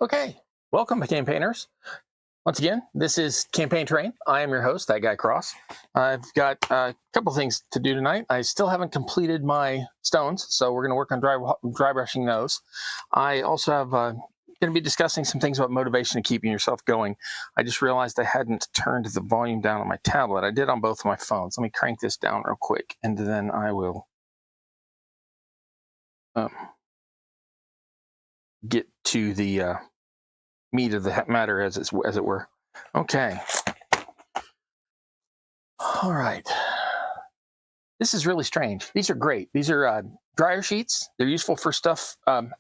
Okay, welcome campaigners. Once again, this is Campaign Terrain. I am your host, That Guy Cross. I've got a couple things to do tonight. I still haven't completed my stones, so we're going to work on dry brushing those. I also have going to be discussing some things about motivation and keeping yourself going. I just realized I hadn't turned the volume down on my tablet. I did on both of my phones. Let me crank this down real quick, and then I will get to the meat of the matter, as it were. Okay. All right. This is really strange. These are great. These are dryer sheets. They're useful for stuff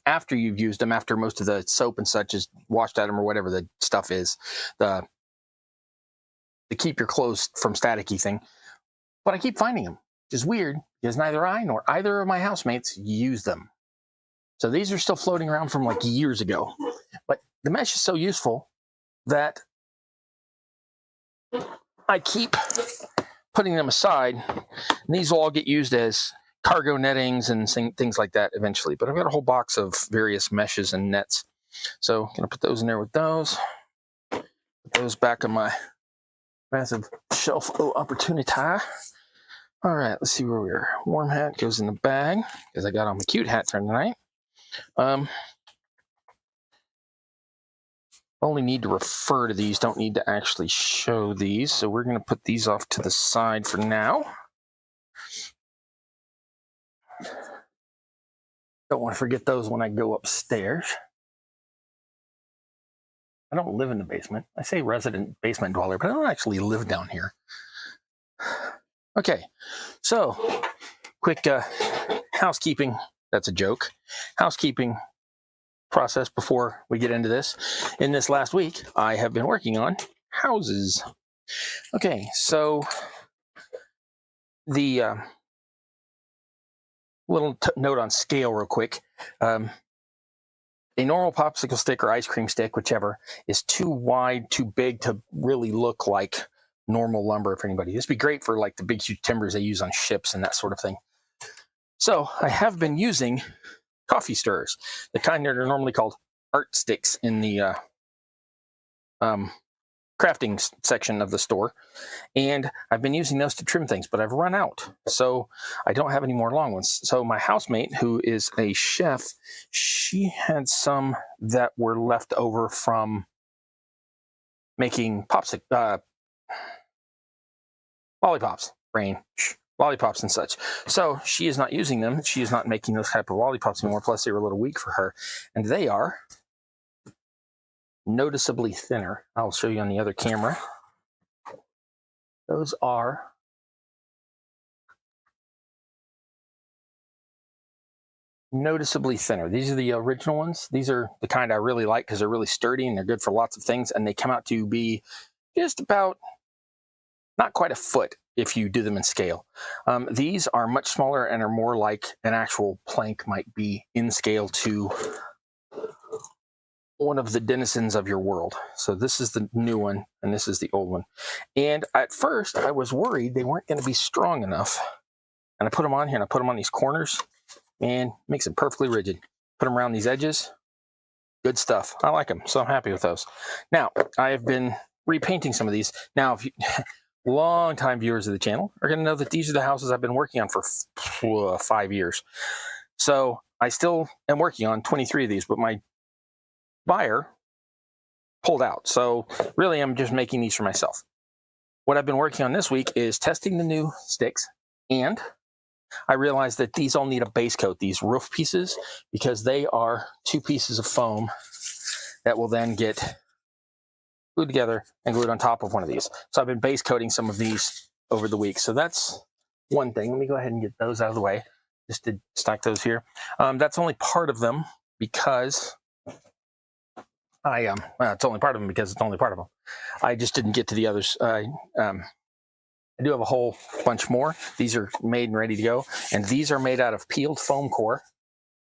after you've used them, after most of the soap and such is washed out of them, or whatever the stuff is, to keep your clothes from staticky thing. But I keep finding them, which is weird because neither I nor either of my housemates use them. So these are still floating around from like years ago. But the mesh is so useful that I keep putting them aside. And these will all get used as cargo nettings and things like that eventually. But I've got a whole box of various meshes and nets. So I'm going to put those in there with those. Put those back on my massive shelf of opportunity. All right, let's see where we are. Warm hat goes in the bag because I got on my cute hat for tonight. Only need to refer to these, don't need to actually show these. So we're going to put these off to the side for now. Don't want to forget those when I go upstairs. I don't live in the basement. I say resident basement dweller, but I don't actually live down here. Okay, so quick housekeeping. That's a joke. Housekeeping process before we get into this. In this last week, I have been working on houses. Okay, so the little note on scale real quick. A normal popsicle stick or ice cream stick, whichever, is too wide, too big to really look like normal lumber for anybody. This would be great for like the big huge timbers they use on ships and that sort of thing. So I have been using coffee stirrers, the kind that are normally called art sticks in the crafting section of the store. And I've been using those to trim things, but I've run out. So I don't have any more long ones. So my housemate, who is a chef, she had some that were left over from making lollipops, lollipops and such. So she is not using them. She is not making those type of lollipops anymore. Plus they were a little weak for her. And they are noticeably thinner. I'll show you on the other camera. Those are noticeably thinner. These are the original ones. These are the kind I really like because they're really sturdy and they're good for lots of things. And they come out to be just about not quite a foot if you do them in scale. These are much smaller and are more like an actual plank might be in scale to one of the denizens of your world. So this is the new one and this is the old one. And at first I was worried they weren't going to be strong enough. And I put them on here and I put them on these corners and makes it perfectly rigid. Put them around these edges. Good stuff. I like them. So I'm happy with those. Now I have been repainting some of these. Now, if you long-time viewers of the channel are going to know that these are the houses I've been working on for 5 years. So I still am working on 23 of these, but my buyer pulled out. So really, I'm just making these for myself. What I've been working on this week is testing the new sticks, and I realized that these all need a base coat, these roof pieces, because they are 2 pieces of foam that will then get glued together and glued on top of one of these. So I've been base coating some of these over the week. So that's one thing. Let me go ahead and get those out of the way, just to stack those here. That's only part of them because well, it's only part of them because it's only part of them. I just didn't get to the others. I do have a whole bunch more. These are made and ready to go. And these are made out of peeled foam core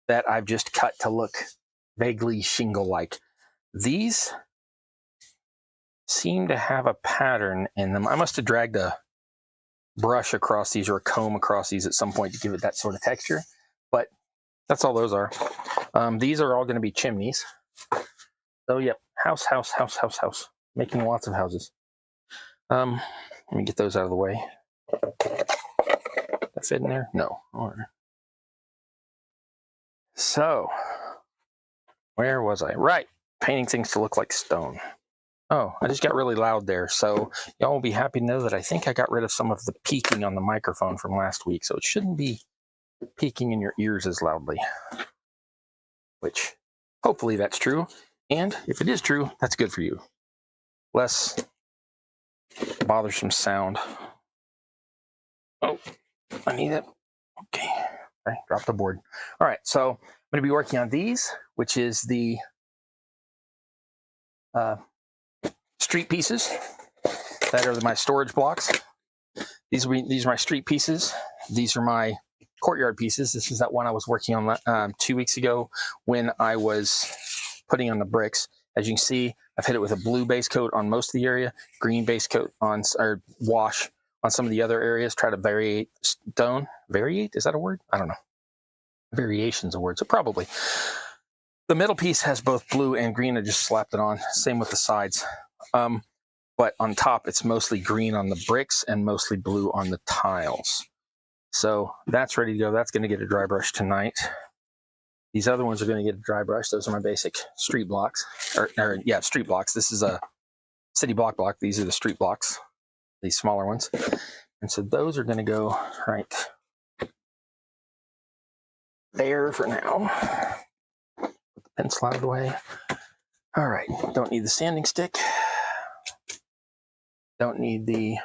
that I've just cut to look vaguely shingle-like. These seem to have a pattern in them. I must have dragged a brush across these or a comb across these at some point to give it that sort of texture. But that's all those are. These are all going to be chimneys. So yep, house. Making lots of houses. Let me get those out of the way. That fit in there? No. All right. So, where was I? Right. Painting things to look like stone. Oh, I just got really loud there. So y'all will be happy to know that I think I got rid of some of the peaking on the microphone from last week. So it shouldn't be peaking in your ears as loudly, which hopefully that's true. And if it is true, that's good for you. Less bothersome sound. Oh, I need it. Okay. Okay, drop the board. All right, so I'm going to be working on these, which is the street pieces that are my storage blocks. These are my street pieces. These are my courtyard pieces. This is that one I was working on 2 weeks ago when I was putting on the bricks. As you can see, I've hit it with a blue base coat on most of the area, green base coat on, or wash on some of the other areas. Try to variate stone. Variate? Is that a word? I don't know. Variation's a word, so probably. The middle piece has both blue and green. I just slapped it on. Same with the sides. But on top, it's mostly green on the bricks and mostly blue on the tiles. So that's ready to go. That's going to get a dry brush tonight. These other ones are going to get a dry brush. Those are my basic street blocks. Yeah, street blocks. This is a city block. These are the street blocks, these smaller ones. And so those are going to go right there for now. Put the pencil out of the way. All right, don't need the sanding stick. Don't need the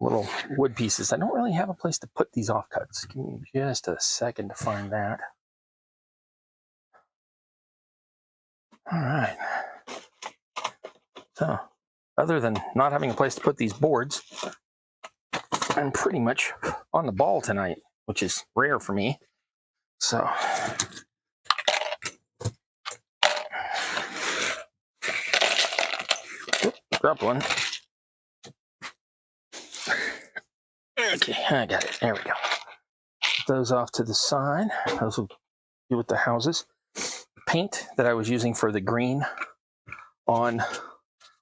little wood pieces. I don't really have a place to put these offcuts. Give me just a second to find that. All right. So, other than not having a place to put these boards, I'm pretty much on the ball tonight, which is rare for me. So, drop one. Okay, I got it. There we go. Put those off to the side. Those will do with the houses. Paint that I was using for the green on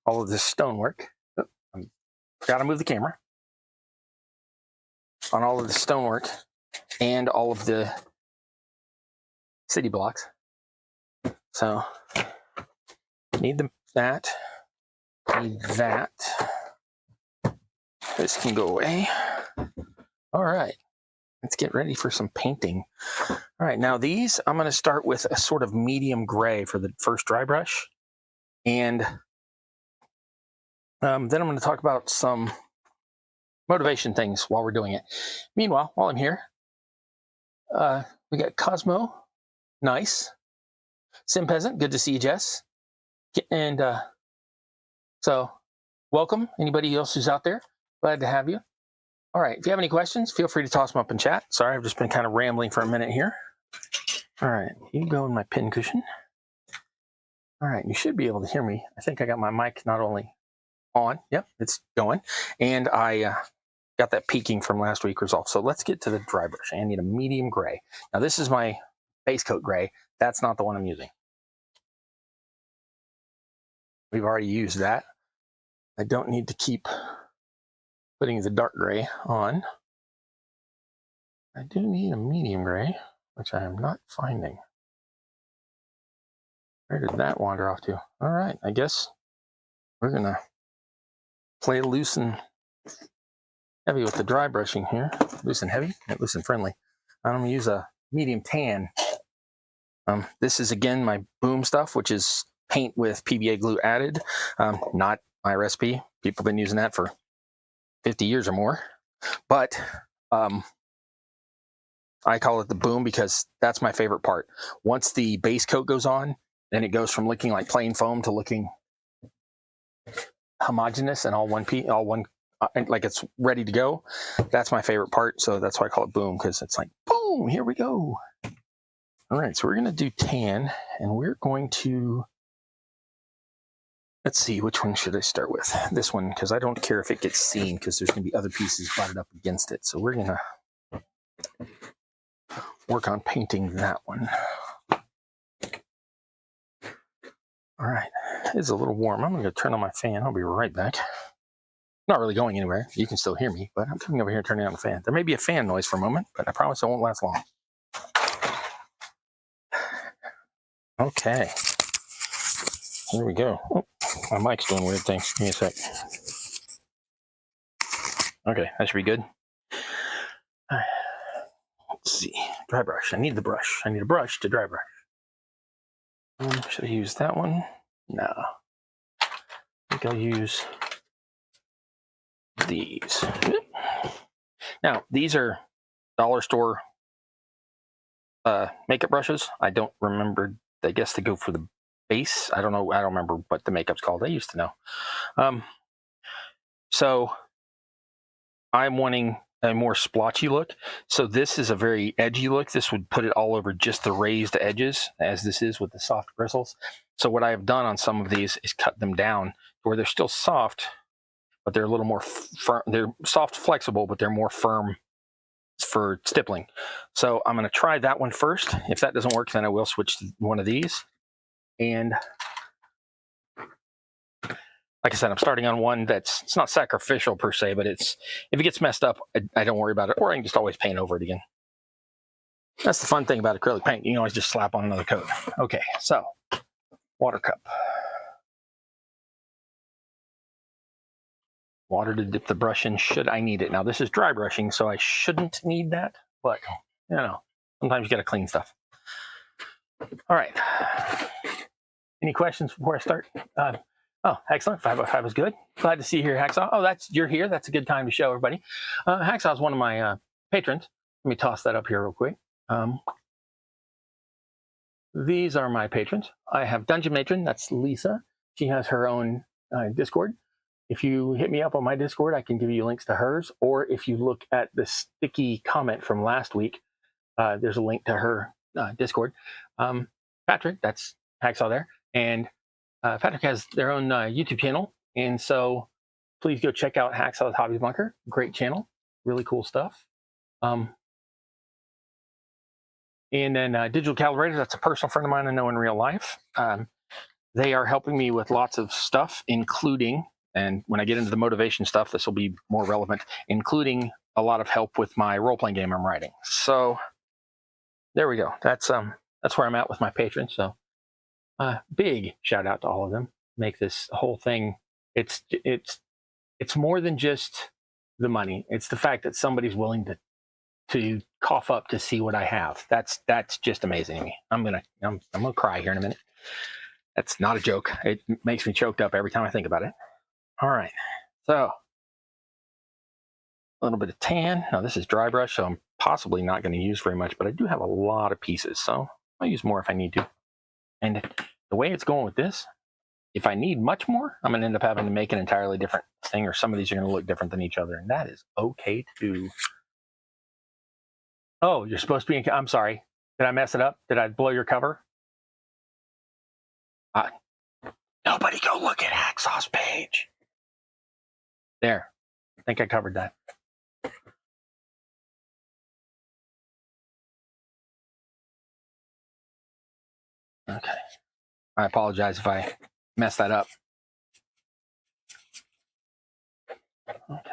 all of this stonework. Oh, I forgot to move the camera. On all of the stonework and all of the city blocks. So, need that. Need that. This can go away. All right. Let's get ready for some painting. All right, now these, I'm going to start with a sort of medium gray for the first dry brush. And then I'm going to talk about some motivation things while we're doing it. Meanwhile, while I'm here, we got Cosmo. Nice. Sim Peasant, good to see you, Jess. And so, welcome. Anybody else who's out there, glad to have you. All right, if you have any questions, feel free to toss them up in chat. Sorry, I've just been kind of rambling for a minute here. All right, you go in my pin cushion. All right, you should be able to hear me. I think I got my mic not only on, yep, it's going, and I got that peaking from last week resolved. So let's get to the dry brush. I need a medium gray. Now this is my base coat gray. That's not the one I'm using. We've already used that. I don't need to keep putting the dark gray on. I do need a medium gray, which I am not finding. Where did that wander off to? All right, I guess we're gonna play loose and heavy with the dry brushing here. Loose and heavy, not loose and friendly. I'm gonna use a medium tan. This is again my Boom stuff, which is paint with PBA glue added. Not my recipe. People have been using that for 50 years or more. But I call it the Boom because that's my favorite part. Once the base coat goes on, then it goes from looking like plain foam to looking homogeneous and all one like it's ready to go. That's my favorite part. So that's why I call it Boom, because it's like, boom, here we go. All right, so we're going to do tan, and we're going to, let's see, which one should I start with? This one, because I don't care if it gets seen, because there's going to be other pieces butted up against it. So we're going to work on painting that one. All right, it's a little warm. I'm going to turn on my fan. I'll be right back. Not really going anywhere. You can still hear me, but I'm coming over here turning on the fan. There may be a fan noise for a moment, but I promise it won't last long. Okay. Here we go. Oh, my mic's doing weird things. Give me a sec. Okay, that should be good. All right. Let's see. Dry brush. I need the brush. I need a brush to dry brush. Should I use that one? No. I think I'll use these. Now, these are dollar store makeup brushes. I don't remember. I guess they go for the base. I don't know. I don't remember what the makeup's called. I used to know. So I'm wanting a more splotchy look. So this is a very edgy look. This would put it all over just the raised edges, as this is with the soft bristles. So what I have done on some of these is cut them down where they're still soft, but they're a little more firm. They're soft, flexible, but they're more firm for stippling. So I'm going to try that one first. If that doesn't work, then I will switch to one of these. And like I said, I'm starting on one it's not sacrificial per se, but if it gets messed up, I don't worry about it, or I can just always paint over it again. That's the fun thing about acrylic paint. You can always just slap on another coat. Okay, so water cup. Water to dip the brush in should I need it. Now this is dry brushing, so I shouldn't need that, but you know, sometimes you got to clean stuff. All right. Any questions before I start? Oh, excellent. 505 is good. Glad to see you here, Hacksaw. Oh, you're here. That's a good time to show everybody. Hacksaw is one of my patrons. Let me toss that up here real quick. These are my patrons. I have Dungeon Matron. That's Lisa. She has her own Discord. If you hit me up on my Discord, I can give you links to hers. Or if you look at the sticky comment from last week, there's a link to her Discord. Patrick, that's Hacksaw there. And Patrick has their own YouTube channel, and so please go check out Hacksaw's Hobby Bunker. Great channel, really cool stuff. And then Digital Calibrator, that's a personal friend of mine I know in real life. They are helping me with lots of stuff, including, and when I get into the motivation stuff, this will be more relevant, including a lot of help with my role-playing game I'm writing. So there we go. That's where I'm at with my patrons. So big shout out to all of them. Make this whole thing. It's more than just the money. It's the fact that somebody's willing to cough up to see what I have. That's just amazing to me. I'm gonna cry here in a minute. That's not a joke. It makes me choked up every time I think about it. All right, so a little bit of tan. Now this is dry brush, so I'm possibly not going to use very much, but I do have a lot of pieces, so I'll use more if I need to. And the way it's going with this, if I need much more, I'm going to end up having to make an entirely different thing, or some of these are going to look different than each other, and that is okay too. Oh, you're supposed to be I'm sorry. Did I mess it up? Did I blow your cover? Nobody go look at Hacksaw's page. There. I think I covered that. Okay. I apologize if I messed that up. Okay.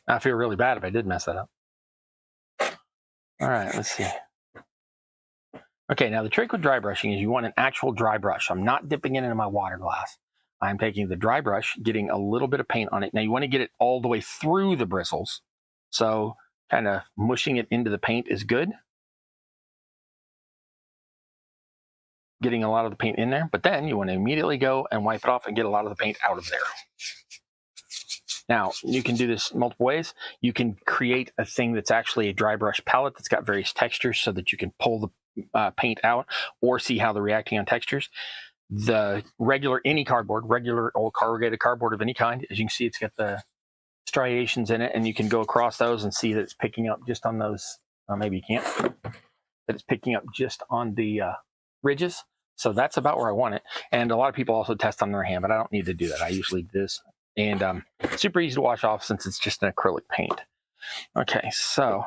I feel really bad if I did mess that up. All right, let's see. Okay, now the trick with dry brushing is you want an actual dry brush. I'm not dipping it into my water glass. I'm taking the dry brush, getting a little bit of paint on it. Now you want to get it all the way through the bristles. So kind of mushing it into the paint is good. Getting a lot of the paint in there, but then you want to immediately go and wipe it off and get a lot of the paint out of there. Now, you can do this multiple ways. You can create a thing that's actually a dry brush palette that's got various textures so that you can pull the paint out or see how they're reacting on textures. The regular, regular old corrugated cardboard of any kind, as you can see, it's got the striations in it, and you can go across those and see that it's picking up just on those, maybe you can't, that it's picking up just on the ridges. So that's about where I want it. And a lot of people also test on their hand, but I don't need to do that. I usually do this. And super easy to wash off since it's just an acrylic paint. Okay, so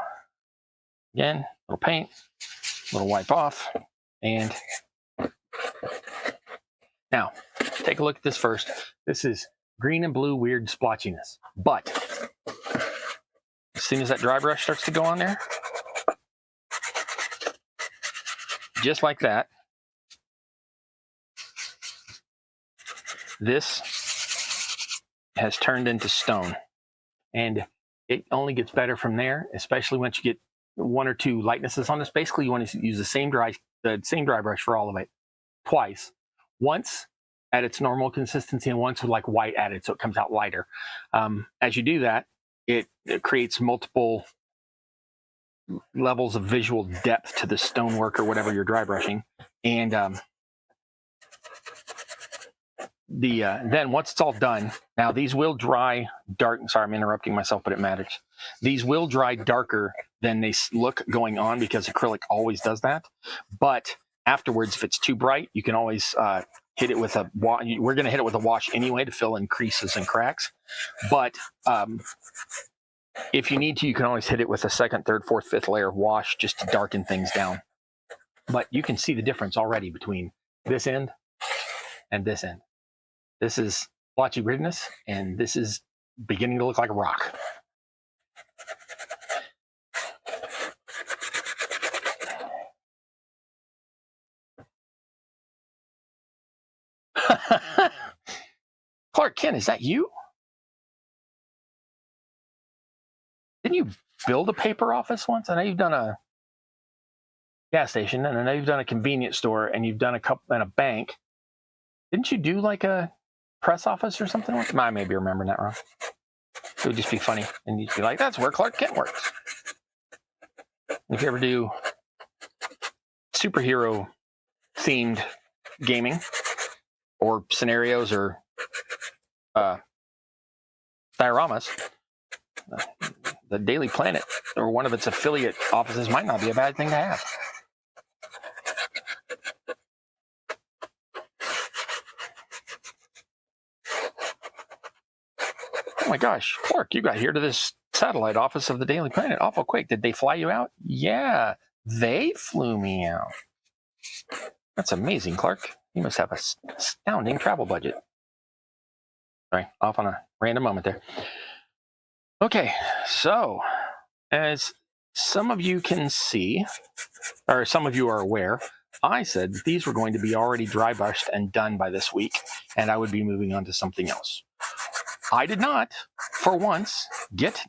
again, little paint, little wipe off, and Now, take a look at this first. This is green and blue weird splotchiness. But as soon as that dry brush starts to go on there, just like that, this has turned into stone. And it only gets better from there, especially once you get one or two lightnesses on this. Basically, you want to use the same dry brush for all of it twice. Once at its normal consistency and once with like white added, so it comes out lighter. As you do that, it creates multiple levels of visual depth to the stonework or whatever you're dry brushing. And then once it's all done, now these will dry dark. Sorry, I'm interrupting myself, but it matters. These will dry darker than they look going on because acrylic always does that. But afterwards, if it's too bright, you can always hit it with a wash. We're going to hit it with a wash anyway to fill in creases and cracks. But if you need to, you can always hit it with a second, third, fourth, fifth layer of wash just to darken things down. But you can see the difference already between this end and this end. This is blotchy grittiness, and this is beginning to look like a rock. Clark Kent, is that you? Didn't you build a paper office once? I know you've done a gas station, and I know you've done a convenience store, and you've done a couple and a bank. Didn't you do like a press office or something? I may be remembering that wrong. It would just be funny, and you'd be like, "That's where Clark Kent works." If you ever do superhero themed gaming or scenarios or dioramas, the Daily Planet or one of its affiliate offices might not be a bad thing to have. Oh my gosh, Clark, you got here to this satellite office of the Daily Planet awful quick. Did they fly you out? Yeah, they flew me out. That's amazing, Clark. You must have an astounding travel budget. Sorry, off on a random moment there. Okay, so as some of you can see, or some of you are aware, I said that these were going to be already dry brushed and done by this week, and I would be moving on to something else. I did not, for once, get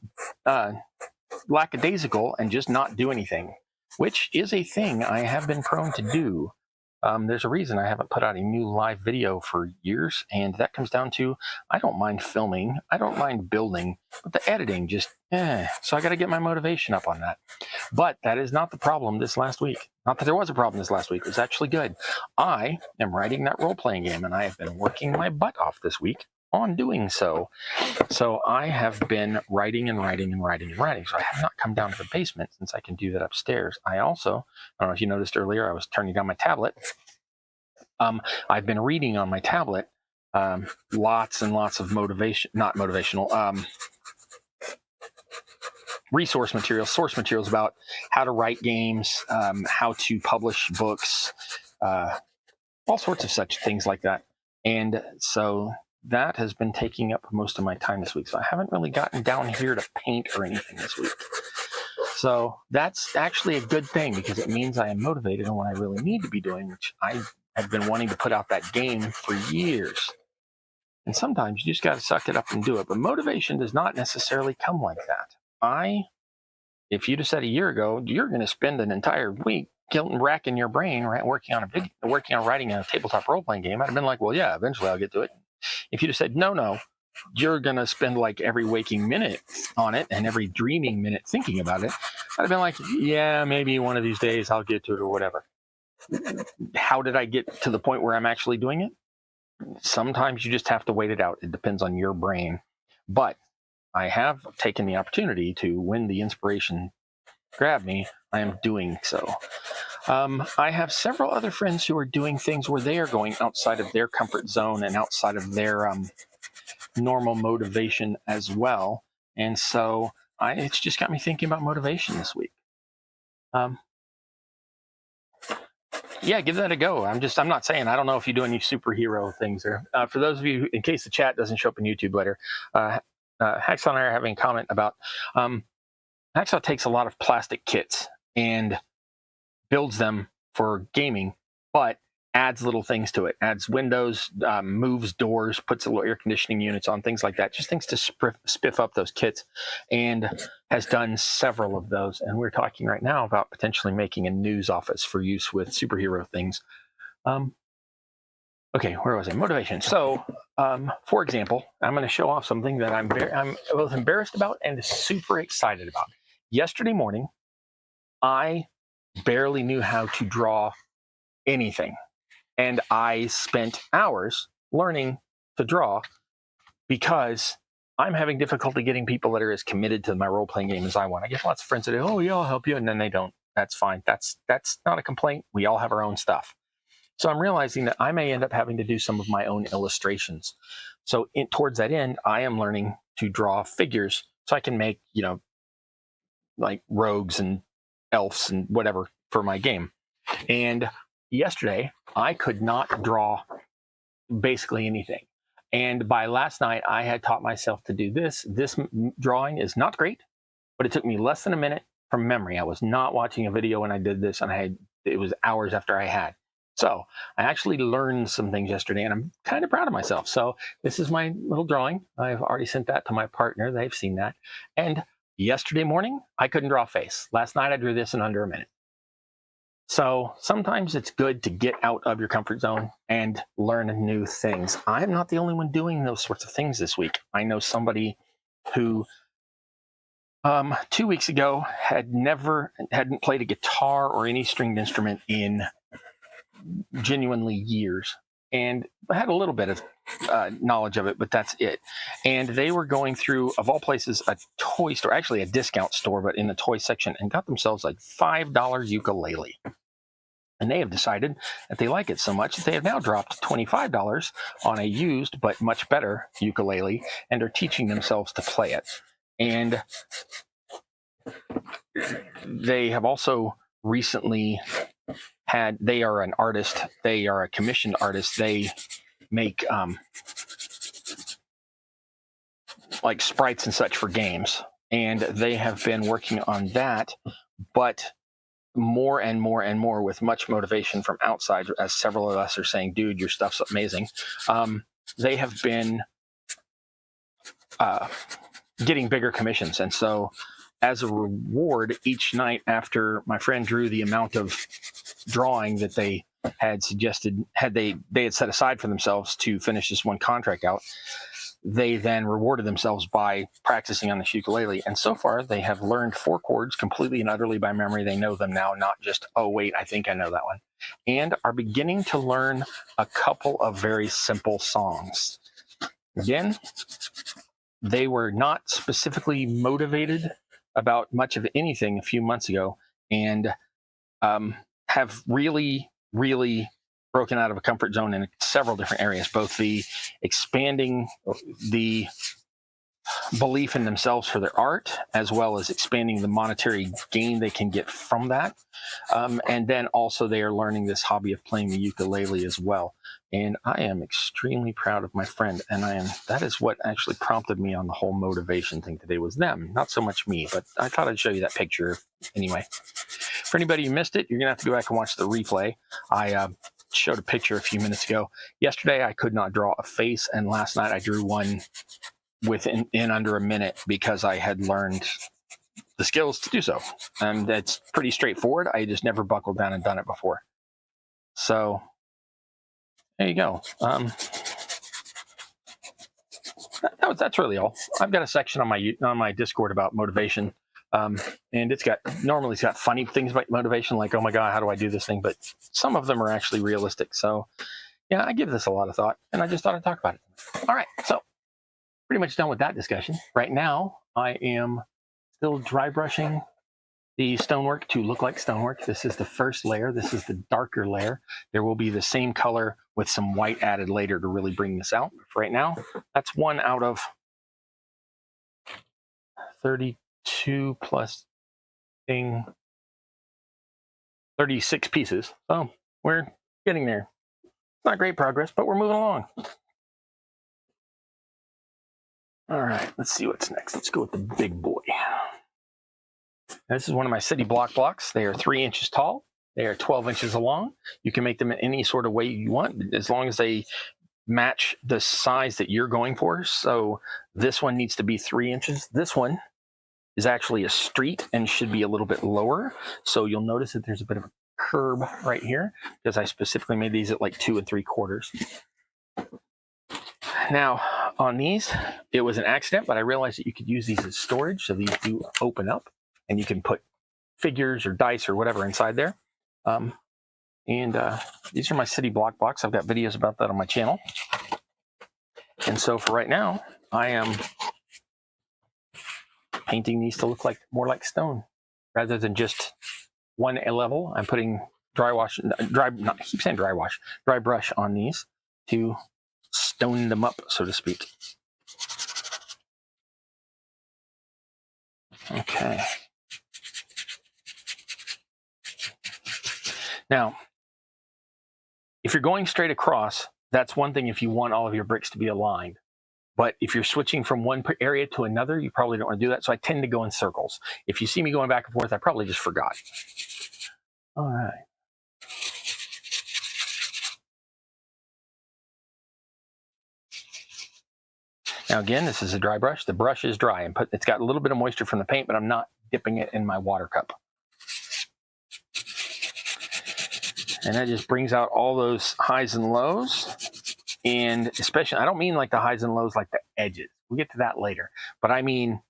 lackadaisical and just not do anything, which is a thing I have been prone to do. There's a reason I haven't put out a new live video for years, and that comes down to I don't mind filming, I don't mind building, but the editing just, so I got to get my motivation up on that. But that is not the problem this last week. Not that there was a problem this last week. It was actually good. I am writing that role-playing game, and I have been working my butt off this week on doing so. So I have been writing and writing and writing and writing. So I have not come down to the basement since I can do that upstairs. I don't know if you noticed earlier, I was turning down my tablet. I've been reading on my tablet lots and lots of source materials about how to write games, how to publish books, all sorts of such things like that. And so that has been taking up most of my time this week. So I haven't really gotten down here to paint or anything this week. So that's actually a good thing because it means I am motivated on what I really need to be doing, which I have been wanting to put out that game for years. And sometimes you just got to suck it up and do it. But motivation does not necessarily come like that. If you'd have said a year ago, you're going to spend an entire week racking your brain, right, working on writing a tabletop role-playing game, I'd have been like, well, yeah, eventually I'll get to it. If you'd have said, no, you're going to spend like every waking minute on it and every dreaming minute thinking about it, I'd have been like, yeah, maybe one of these days I'll get to it or whatever. How did I get to the point where I'm actually doing it? Sometimes you just have to wait it out. It depends on your brain. But I have taken the opportunity to, when the inspiration grabbed me, I am doing so. I have several other friends who are doing things where they are going outside of their comfort zone and outside of their normal motivation as well. And so it's just got me thinking about motivation this week. yeah, give that a go. I'm not saying, I don't know if you do any superhero things there. For those of you, in case the chat doesn't show up in YouTube later, Hacksaw and I are having a comment about Hacksaw takes a lot of plastic kits and builds them for gaming, but adds little things to it, adds windows, moves doors, puts little air conditioning units on, things like that, just things to spiff up those kits, and has done several of those. And we're talking right now about potentially making a news office for use with superhero things. Okay, where was I? Motivation. So, for example, I'm going to show off something that I'm both embarrassed about and super excited about. Yesterday morning, I barely knew how to draw anything. And I spent hours learning to draw because I'm having difficulty getting people that are as committed to my role-playing game as I want. I get lots of friends that, oh yeah, I'll help you, and then they don't. That's fine. That's not a complaint. We all have our own stuff. So I'm realizing that I may end up having to do some of my own illustrations. So towards that end, I am learning to draw figures so I can make, like rogues and elves and whatever for my game. And yesterday, I could not draw basically anything. And by last night, I had taught myself to do this. This drawing is not great, but it took me less than a minute from memory. I was not watching a video when I did this, and it was hours after I had. So I actually learned some things yesterday, and I'm kind of proud of myself. So this is my little drawing. I've already sent that to my partner. They've seen that. And yesterday morning, I couldn't draw a face. Last night, I drew this in under a minute. So sometimes it's good to get out of your comfort zone and learn new things. I'm not the only one doing those sorts of things this week. I know somebody who 2 weeks ago hadn't played a guitar or any stringed instrument in genuinely years, and had a little bit of knowledge of it, but that's it. And they were going through, of all places, a toy store, actually a discount store, but in the toy section, and got themselves a $5 ukulele. And they have decided that they like it so much that they have now dropped $25 on a used but much better ukulele and are teaching themselves to play it. And they have also recently they are an artist. They are a commissioned artist. They make like sprites and such for games. And they have been working on that, but more and more and more with much motivation from outside, as several of us are saying, dude, your stuff's amazing. They have been getting bigger commissions. And so as a reward, each night after my friend drew the amount of drawing that they had suggested, they had set aside for themselves to finish this one contract out, they then rewarded themselves by practicing on the ukulele. And so far, they have learned 4 chords completely and utterly by memory. They know them now, not just, oh, wait, I think I know that one. And are beginning to learn a couple of very simple songs. Again, they were not specifically motivated about much of anything a few months ago, and have really, really broken out of a comfort zone in several different areas, both the expanding the belief in themselves for their art, as well as expanding the monetary gain they can get from that. And then also they are learning this hobby of playing the ukulele as well. And I am extremely proud of my friend. And that is what actually prompted me on the whole motivation thing today, was them, not so much me, but I thought I'd show you that picture anyway. For anybody who missed it, you're gonna have to go back and watch the replay. I showed a picture a few minutes ago. Yesterday, I could not draw a face, and last night I drew one in under a minute because I had learned the skills to do so. And it's pretty straightforward. I just never buckled down and done it before. So there you go. That's really all. I've got a section on my Discord about motivation. And it's got funny things about motivation, like, oh my God, how do I do this thing? But some of them are actually realistic. So yeah, I give this a lot of thought, and I just thought I'd talk about it. All right. So pretty much done with that discussion. Right now, I am still dry brushing the stonework to look like stonework. This is the first layer. This is the darker layer. There will be the same color with some white added later to really bring this out. For right now, that's 1 out of 32 plus 36 pieces. So we're getting there. Not great progress, but we're moving along. All right, let's see what's next. Let's go with the big boy. This is one of my city block blocks. They are 3 inches tall. They are 12 inches long. You can make them in any sort of way you want, as long as they match the size that you're going for. So this one needs to be 3 inches. This one is actually a street and should be a little bit lower. So you'll notice that there's a bit of a curb right here because I specifically made these at like 2 3/4. Now on these, it was an accident, but I realized that you could use these as storage. So these do open up and you can put figures or dice or whatever inside there. These are my city block blocks. I've got videos about that on my channel. And so for right now, I am painting these to look like more like stone rather than just one level. I'm putting dry brush on these to stone them up, so to speak. Okay. Now, if you're going straight across, that's one thing if you want all of your bricks to be aligned. But if you're switching from one area to another, you probably don't want to do that. So I tend to go in circles. If you see me going back and forth, I probably just forgot. All right. Now again, this is a dry brush. The brush is dry and it's got a little bit of moisture from the paint, but I'm not dipping it in my water cup. And that just brings out all those highs and lows. And especially, I don't mean like the highs and lows like the edges. We'll get to that later. But I mean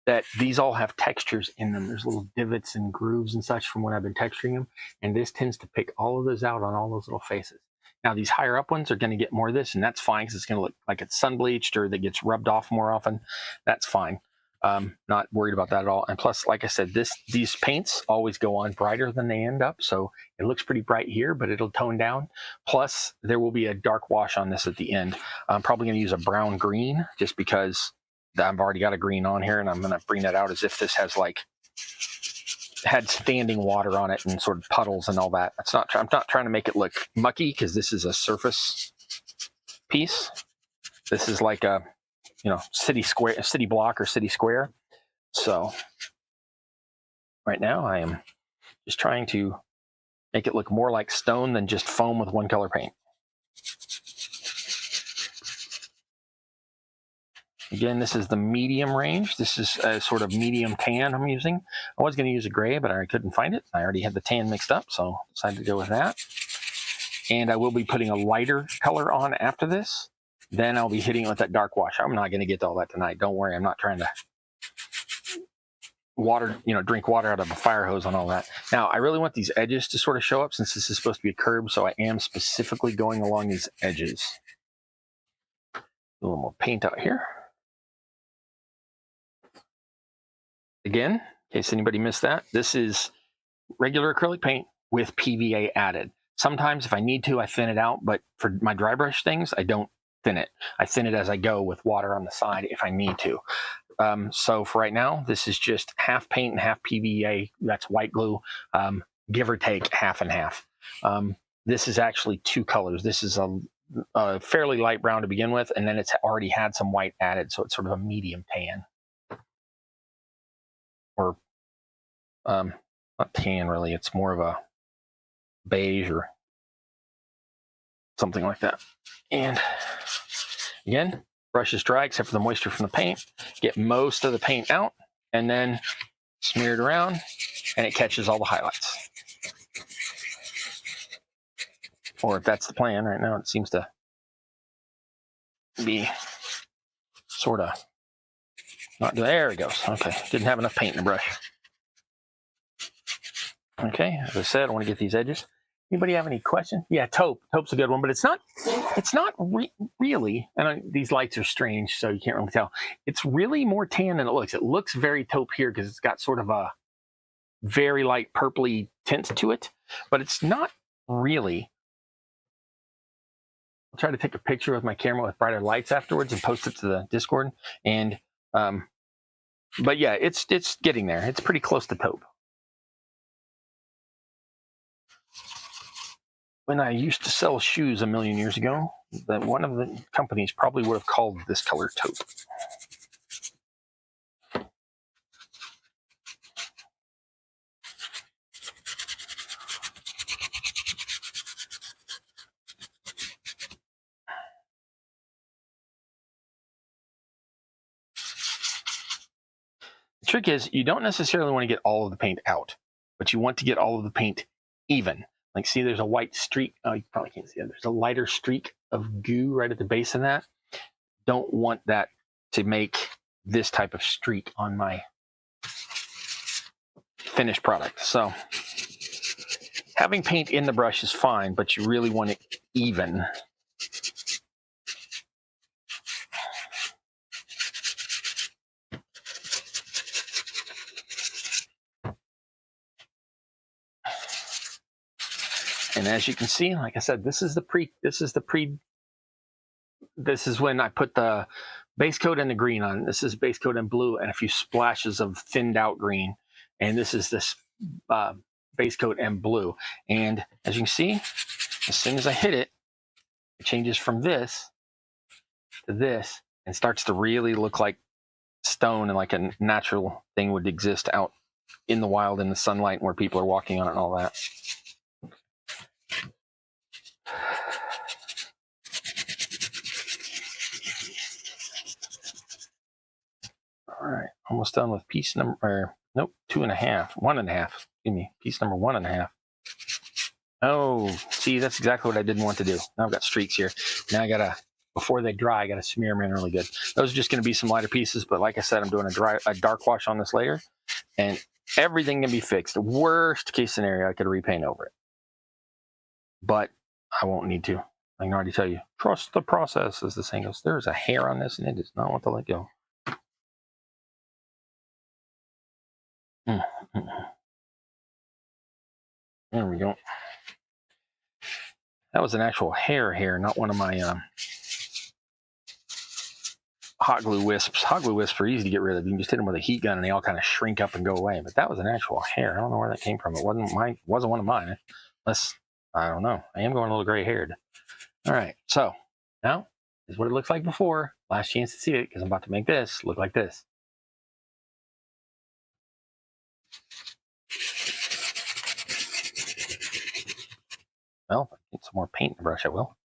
that these all have textures in them. There's little divots and grooves and such from when I've been texturing them. And this tends to pick all of those out on all those little faces. Now, these higher up ones are going to get more of this, and that's fine because it's going to look like it's sun bleached or that gets rubbed off more often. That's fine. Not worried about that at all. And plus, like I said, these paints always go on brighter than they end up. So it looks pretty bright here, but it'll tone down. Plus, there will be a dark wash on this at the end. I'm probably going to use a brown green just because I've already got a green on here, and I'm going to bring that out as if this has had standing water on it and sort of puddles and all that. I'm not trying to make it look mucky because this is a surface piece. This is like a city block or city square. So right now I am just trying to make it look more like stone than just foam with one color paint. Again, this is the medium range. This is a sort of medium tan I'm using. I was going to use a gray, but I couldn't find it. I already had the tan mixed up, so decided to go with that. And I will be putting a lighter color on after this. Then I'll be hitting it with that dark wash. I'm not going to get to all that tonight. Don't worry. I'm not trying to drink water out of a fire hose on all that. Now, I really want these edges to sort of show up since this is supposed to be a curb, so I am specifically going along these edges. A little more paint out here. Again, in case anybody missed that, this is regular acrylic paint with PVA added. Sometimes if I need to, I thin it out, but for my dry brush things, I don't thin it. I thin it as I go with water on the side if I need to. So for right now, this is just half paint and half PVA. That's white glue, give or take half and half. This is actually 2 colors. This is a fairly light brown to begin with, and then it's already had some white added, so it's sort of a medium tan. Or not tan really, it's more of a beige or something like that. And again, brush is dry except for the moisture from the paint. Get most of the paint out and then smear it around and it catches all the highlights. Or if that's the plan right now, it seems to be sort of not. There it goes. Okay, didn't have enough paint in the brush. Okay, as I said, I want to get these edges. Anybody have any questions? Yeah, taupe. Taupe's a good one, but it's not really, and these lights are strange, so you can't really tell. It's really more tan than it looks. It looks very taupe here because it's got sort of a very light purpley tint to it, but it's not really. I'll try to take a picture with my camera with brighter lights afterwards and post it to the Discord. And, but yeah, it's getting there. It's pretty close to taupe. when I used to sell shoes a million years ago, that one of the companies probably would have called this color taupe. The trick is you don't necessarily want to get all of the paint out, but you want to get all of the paint even. Like, see, there's a white streak. Oh, you probably can't see it. There's a lighter streak of goo right at the base of that. Don't want that to make this type of streak on my finished product. So having paint in the brush is fine, but you really want it even. And as you can see, like I said, this is when I put the base coat and the green on. This is base coat and blue and a few splashes of thinned out green. And this is this base coat and blue. And as you can see, as soon as I hit it, it changes from this to this and starts to really look like stone and like a natural thing would exist out in the wild in the sunlight where people are walking on it and all that. All right, almost done with piece number, nope, 2.5, 1.5, excuse me, piece number 1.5. Oh, see, that's exactly what I didn't want to do. Now I've got streaks here. Now I gotta, before they dry, I gotta smear them in really good. Those are just gonna be some lighter pieces, but like I said, I'm doing a dark wash on this layer, and everything can be fixed. Worst case scenario, I could repaint over it, but I won't need to. I can already tell you, trust the process, as the saying goes. There's a hair on this, and it does not want to let go. There we go. That was an actual hair, not one of my hot glue wisps. Hot glue wisps are easy to get rid of. You can just hit them with a heat gun and they all kind of shrink up and go away. But that was an actual hair. I don't know where that came from. It wasn't one of mine. Unless, I don't know. I am going a little gray haired. All right. So now this is what it looks like before. Last chance to see it because I'm about to make this look like this. Well, if I get some more paint in the brush, I will.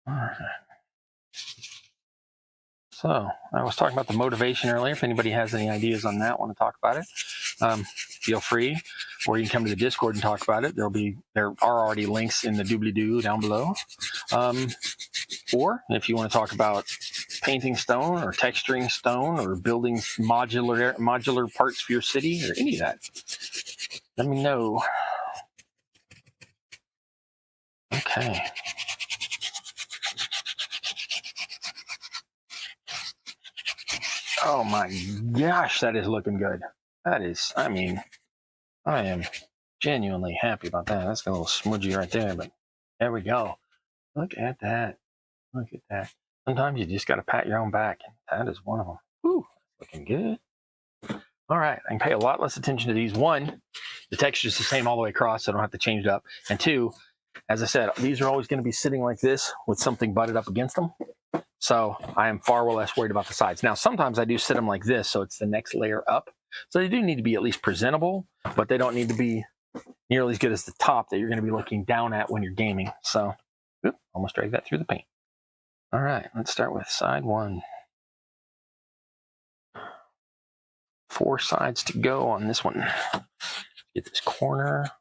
All right. So I was talking about the motivation earlier. If anybody has any ideas on that, want to talk about it, feel free, or you can come to the Discord and talk about it. There are already links in the doobly-doo down below. Or if you want to talk about painting stone or texturing stone or building modular parts for your city or any of that, let me know. Okay. Oh my gosh, that is looking good. That is, I mean, I am genuinely happy about that. That's got a little smudgy right there, but there we go. Look at that. Look at that. Sometimes you just got to pat your own back, and that is one of them. Whew, looking good. All right, I can pay a lot less attention to these. One, the texture is the same all the way across, so I don't have to change it up. And two, as I said, these are always going to be sitting like this with something butted up against them. So I am far less worried about the sides. Now, sometimes I do sit them like this, so it's the next layer up. So they do need to be at least presentable, but they don't need to be nearly as good as the top that you're going to be looking down at when you're gaming. So, almost dragged that through the paint. All right, let's start with side one. 4 sides to go on this one. Get this corner.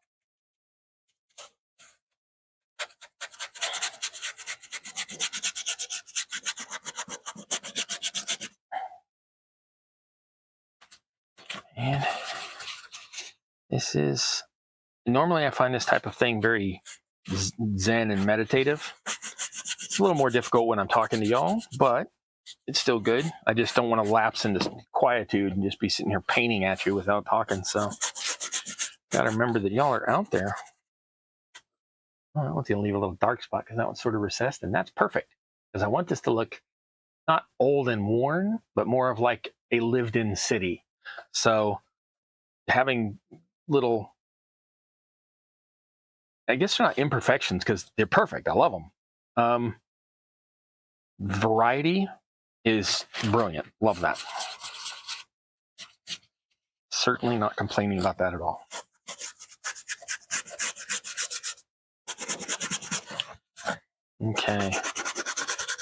And this is, normally I find this type of thing very zen and meditative. It's a little more difficult when I'm talking to y'all, but it's still good. I just don't want to lapse into quietude and just be sitting here painting at you without talking. So got to remember that y'all are out there. Oh, I want to leave a little dark spot because that one's sort of recessed, and that's perfect because I want this to look not old and worn, but more of like a lived-in city. So having little, I guess they're not imperfections because they're perfect. I love them. Variety is brilliant. Love that. Certainly not complaining about that at all. Okay.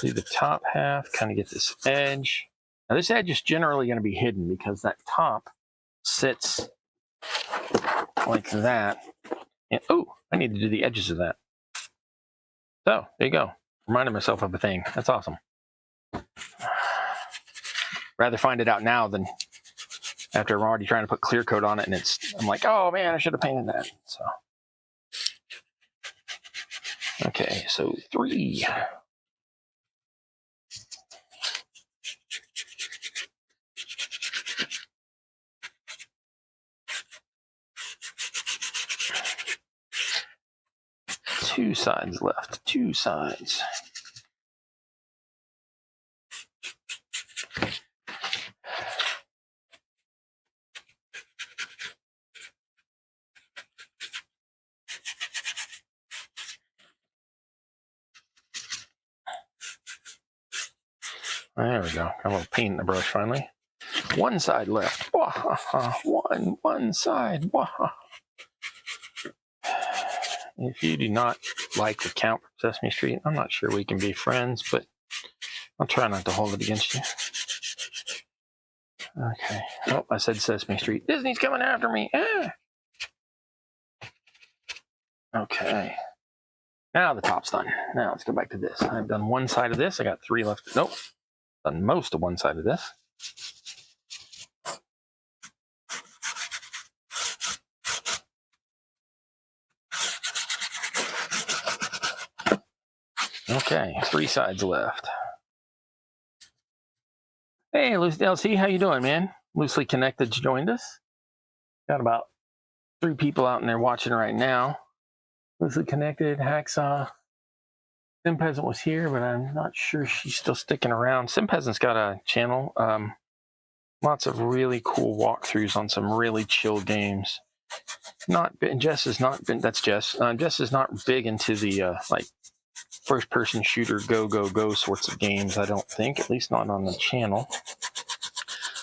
Do the top half, kind of get this edge. Now this edge is generally going to be hidden because that top sits like that. And, oh, I need to do the edges of that. So there you go. Reminded myself of a thing. That's awesome. Rather find it out now than after I'm already trying to put clear coat on it, and I'm like, oh man, I should have painted that. So okay, so 3. Two sides left. 2 sides. There we go. Got a little paint in the brush finally. 1 side left. One side. If you do not like the Count from Sesame Street, I'm not sure we can be friends, but I'll try not to hold it against you. Okay. Oh, I said Sesame Street. Disney's coming after me. Ah. Okay. Now the top's done. Now let's go back to this. I've done 1 side of this. I got 3 left. Nope. Done most of 1 side of this. Okay, 3 sides left. Hey, Lucy LC, how you doing, man? Loosely Connected joined us. Got about 3 people out in there watching right now. Loosely Connected, Hacksaw. Sim Peasant was here, but I'm not sure she's still sticking around. Sim Peasant's got a channel. Lots of really cool walkthroughs on some really chill games. Jess has not been. That's Jess. Jess is not big into the like first-person shooter, go sorts of games. I don't think, at least not on the channel.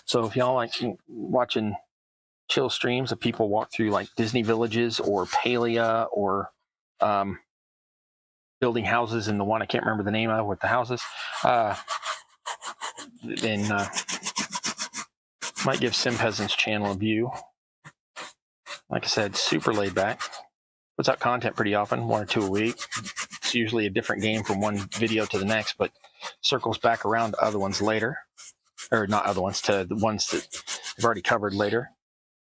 So if y'all like watching chill streams of people walk through like Disney Villages or Palia or building houses in the one I can't remember the name of with the houses, then might give Sim Peasant's channel a view. Like I said, super laid back. Puts out content pretty often, 1 or 2 a week. It's usually a different game from one video to the next, but circles back around to other ones later. Or not other ones, to the ones that I've already covered later.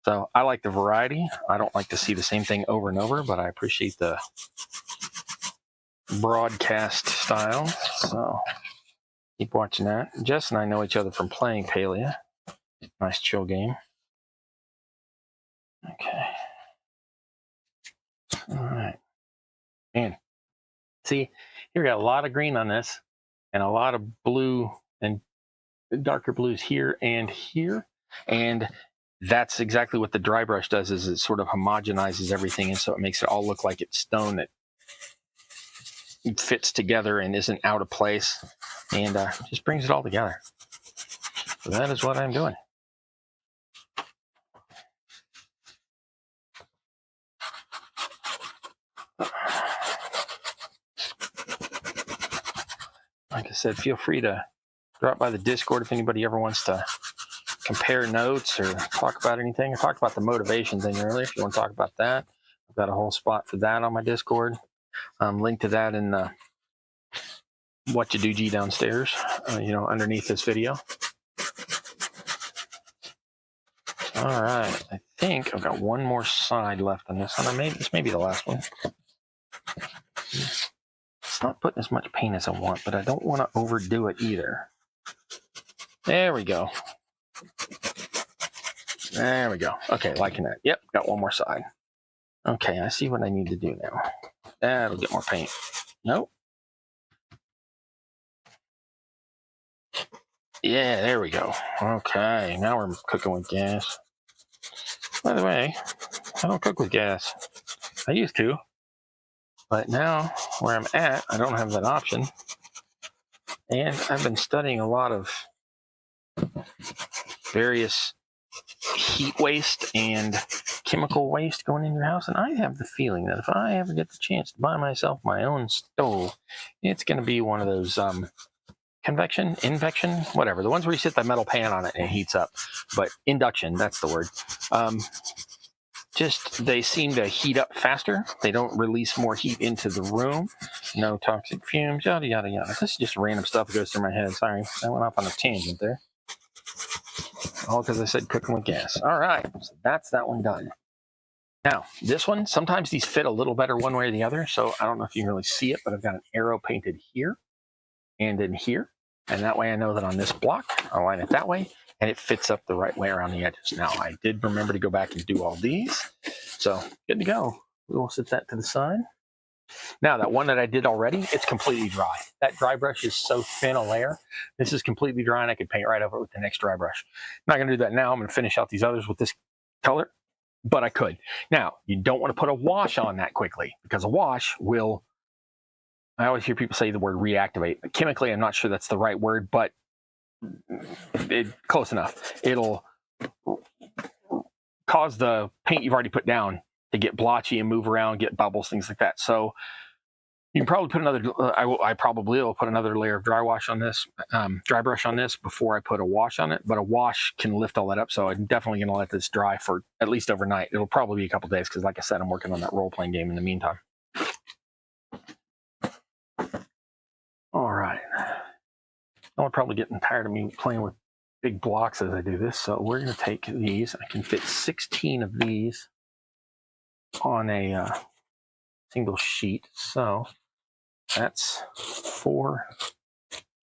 So I like the variety. I don't like to see the same thing over and over, but I appreciate the broadcast style. So keep watching that. Jess and I know each other from playing Palia. Nice chill game. Okay. All right. And see, here we got a lot of green on this and a lot of blue and darker blues here and here. And that's exactly what the dry brush does, is it sort of homogenizes everything. And so it makes it all look like it's stone that fits together and isn't out of place, and just brings it all together. So that is what I'm doing. Like I said, feel free to drop by the Discord if anybody ever wants to compare notes or talk about anything. I talked about the motivation thing earlier. If you want to talk about that, I've got a whole spot for that on my Discord. Link to that in the What You Do G downstairs, underneath this video. All right, I think I've got 1 more side left on this one. This may be the last one. It's not putting as much paint as I want, but I don't want to overdo it either. There we go. There we go. Okay, liking that. Yep, got 1 more side. Okay, I see what I need to do now. That'll get more paint. Nope. Yeah, there we go. Okay, now we're cooking with gas. By the way, I don't cook with gas. I used to, but now where I'm at, I don't have that option. And I've been studying a lot of various heat waste and chemical waste going in your house. And I have the feeling that if I ever get the chance to buy myself my own stove, it's going to be one of those convection, whatever. The ones where you sit that metal pan on it and it heats up. But induction, that's the word. Just they seem to heat up faster. They don't release more heat into the room. No toxic fumes, yada, yada, yada. This is just random stuff that goes through my head. Sorry, I went off on a tangent there. All because I said cooking with gas. All right, so that's that one done. Now, this one, sometimes these fit a little better one way or the other. So I don't know if you can really see it, but I've got an arrow painted here and in here. And that way I know that on this block, I'll line it that way. And it fits up the right way around the edges. Now, I did remember to go back and do all these. So, good to go. We will set that to the side. Now, that one that I did already, it's completely dry. That dry brush is so thin a layer. This is completely dry, and I could paint right over it with the next dry brush. I'm not going to do that now. I'm going to finish out these others with this color, but I could. Now, you don't want to put a wash on that quickly, because a wash will, I always hear people say the word reactivate. Chemically, I'm not sure that's the right word, but close enough. It'll cause the paint you've already put down to get blotchy and move around, get bubbles, things like that. So you can probably put another, I probably will put another layer of dry brush on this before I put a wash on it, but a wash can lift all that up. So I'm definitely going to let this dry for at least overnight. It'll probably be a couple days because, like I said, I'm working on that role-playing game in the meantime. All right. I'm probably getting tired of me playing with big blocks as I do this. So we're going to take these. I can fit 16 of these on a single sheet. So that's 4,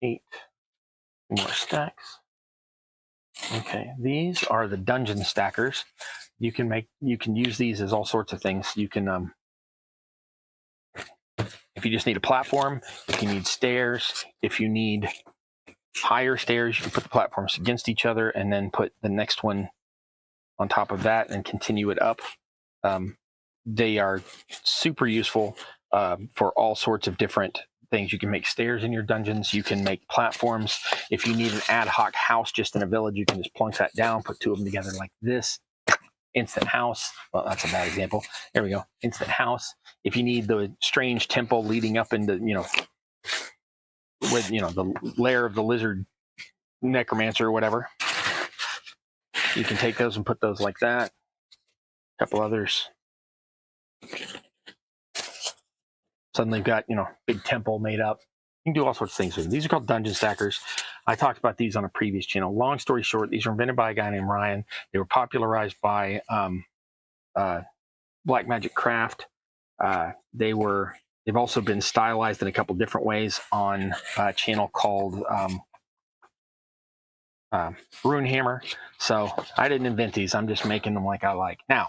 8 more stacks. Okay, these are the dungeon stackers. You can use these as all sorts of things. You can, if you just need a platform, if you need stairs, if you need higher stairs, you can put the platforms against each other and then put the next one on top of that and continue it up. They are super useful for all sorts of different things. You can make stairs in your dungeons. You can make platforms. If you need an ad hoc house just in a village, you can just plunk that down, put two of them together like this. Instant house. Well, that's a bad example. There we go. Instant house. If you need the strange temple leading up into, with the lair of the lizard necromancer or whatever, you can take those and put those like that. A couple others. Suddenly you've got big temple made up. You can do all sorts of things with them. These are called dungeon stackers. I talked about these on a previous channel. Long story short, these were invented by a guy named Ryan. They were popularized by Black Magic Craft. They've also been stylized in a couple different ways on a channel called Runehammer. So I didn't invent these. I'm just making them like I like. Now,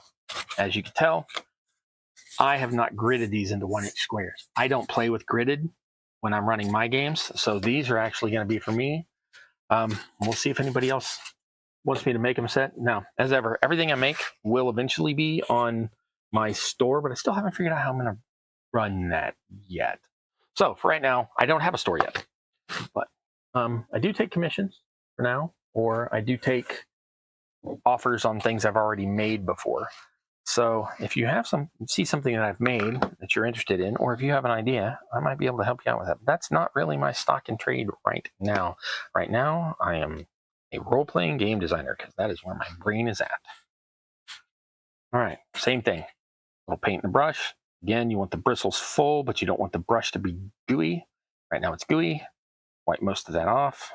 as you can tell, I have not gridded these into 1-inch squares. I don't play with gridded when I'm running my games. So these are actually going to be for me. We'll see if anybody else wants me to make them set. Now, as ever, everything I make will eventually be on my store, but I still haven't figured out how I'm going to run that yet. So for right now, I don't have a store yet, but I do take commissions for now, or I do take offers on things I've already made before. So if you have see something that I've made that you're interested in, or if you have an idea, I might be able to help you out with that. But that's not really my stock and trade right now. Right now, I am a role-playing game designer because that is where my brain is at. All right, same thing. Little paint and a brush. Again, you want the bristles full, but you don't want the brush to be gooey. Right now it's gooey. Wipe most of that off.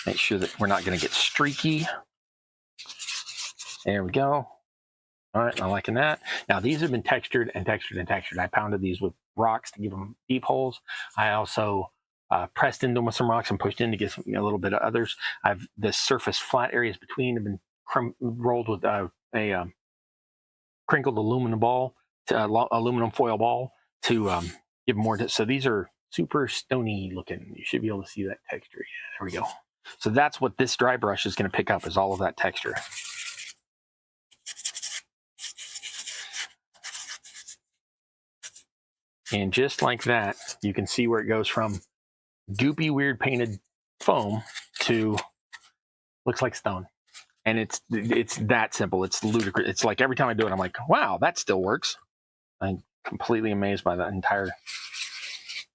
Make sure that we're not going to get streaky. There we go. All right, I'm liking that. Now, these have been textured and textured and textured. I pounded these with rocks to give them deep holes. I also pressed into them with some rocks and pushed in to get a little bit of others. The surface flat areas between have been rolled with a crinkled aluminum foil ball to give more. So these are super stony looking. You should be able to see that texture. Yeah, there we go. So that's what this dry brush is going to pick up, is all of that texture. And just like that, you can see where it goes from goopy, weird painted foam to looks like stone. And it's that simple. It's ludicrous. It's like every time I do it, I'm like, wow, that still works. I'm completely amazed by the entire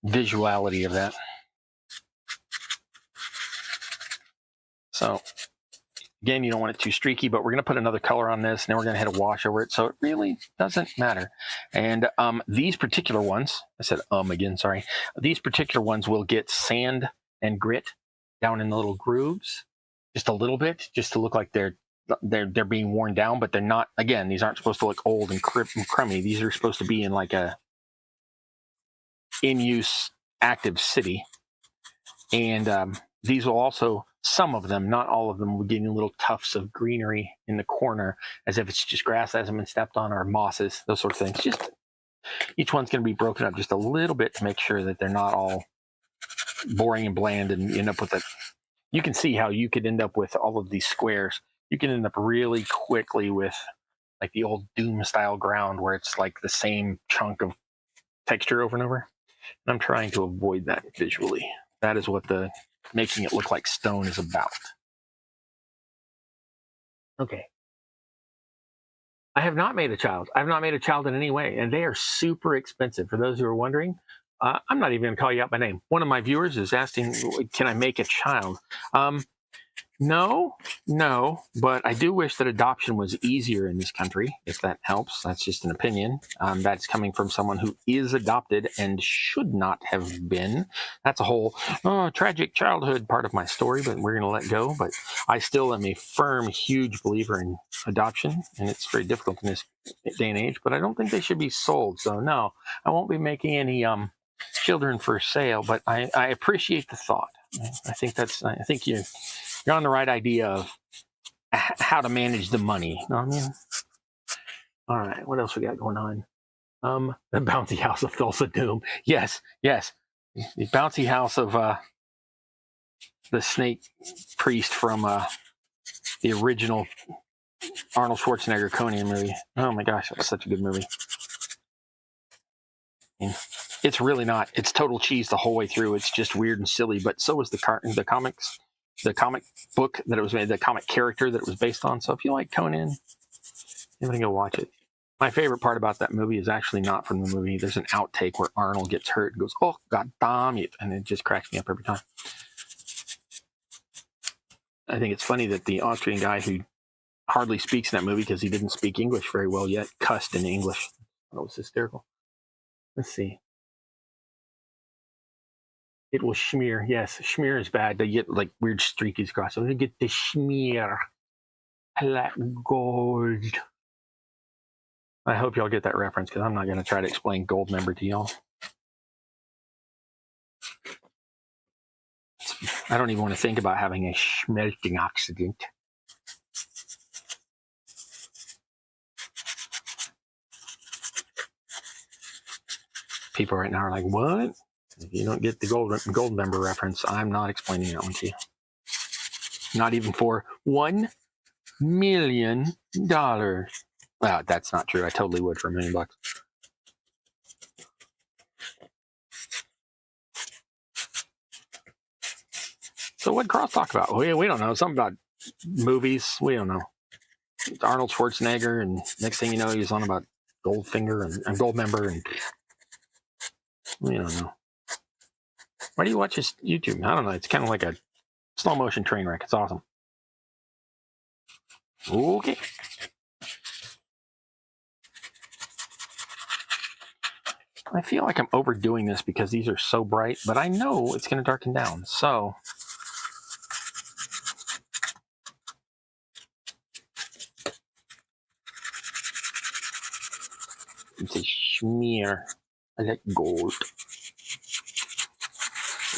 visuality of that. So again, you don't want it too streaky, but we're going to put another color on this, and then we're going to hit a wash over it, so it really doesn't matter. And these particular ones, I said again, sorry. These particular ones will get sand and grit down in the little grooves, just a little bit, just to look like they're being worn down, but they're not. Again, these aren't supposed to look old and crummy. These are supposed to be in like a in-use active city. And these will also, some of them, not all of them, will get little tufts of greenery in the corner, as if it's just grass that hasn't been stepped on, or mosses, those sort of things. Just each one's going to be broken up just a little bit to make sure that they're not all boring and bland, and you end up with a. You can see how you could end up with all of these squares. You can end up really quickly with like the old Doom style ground, where it's like the same chunk of texture over and over. And I'm trying to avoid that visually. That is what the making it look like stone is about. Okay. I have not made a child. I've not made a child in any way, and they are super expensive. For those who are wondering, I'm not even going to call you out by name. One of my viewers is asking, can I make a child? No, but I do wish that adoption was easier in this country, if that helps. That's just an opinion. That's coming from someone who is adopted and should not have been. That's a whole tragic childhood part of my story, but we're going to let go. But I still am a firm, huge believer in adoption, and it's very difficult in this day and age, but I don't think they should be sold. So no, I won't be making any children for sale, but I appreciate the thought. I think you're on the right idea of how to manage the money. You know what I mean? All right, what else we got going on? The bouncy house of Thulsa Doom. Yes. The bouncy house of the snake priest from the original Arnold Schwarzenegger Conan movie. Oh my gosh, that was such a good movie. And it's really not. It's total cheese the whole way through. It's just weird and silly, but so was the comics. The comic book that it was made, the comic character that it was based on. So if you like Conan, you can go watch it. My favorite part about that movie is actually not from the movie. There's an outtake where Arnold gets hurt and goes, "Oh, God damn it." And it just cracks me up every time. I think it's funny that the Austrian guy who hardly speaks in that movie because he didn't speak English very well yet cussed in English. That was hysterical. Let's see. It will smear. Yes, smear is bad. They get like weird streakies across. So they get the smear. Black gold. I hope y'all get that reference, because I'm not going to try to explain Goldmember to y'all. I don't even want to think about having a smelting accident. People right now are like, what? If you don't get the Goldmember reference, I'm not explaining that one to you. Not even for $1 million. That's not true. I totally would for $1 million. So what Cross talk about? We don't know. Something about movies. We don't know. It's Arnold Schwarzenegger, and next thing you know, he's on about Goldfinger and Goldmember, and we don't know. Why do you watch his YouTube? I don't know. It's kind of like a slow motion train wreck. It's awesome. Okay. I feel like I'm overdoing this because these are so bright, but I know it's going to darken down. So it's a smear. I like gold.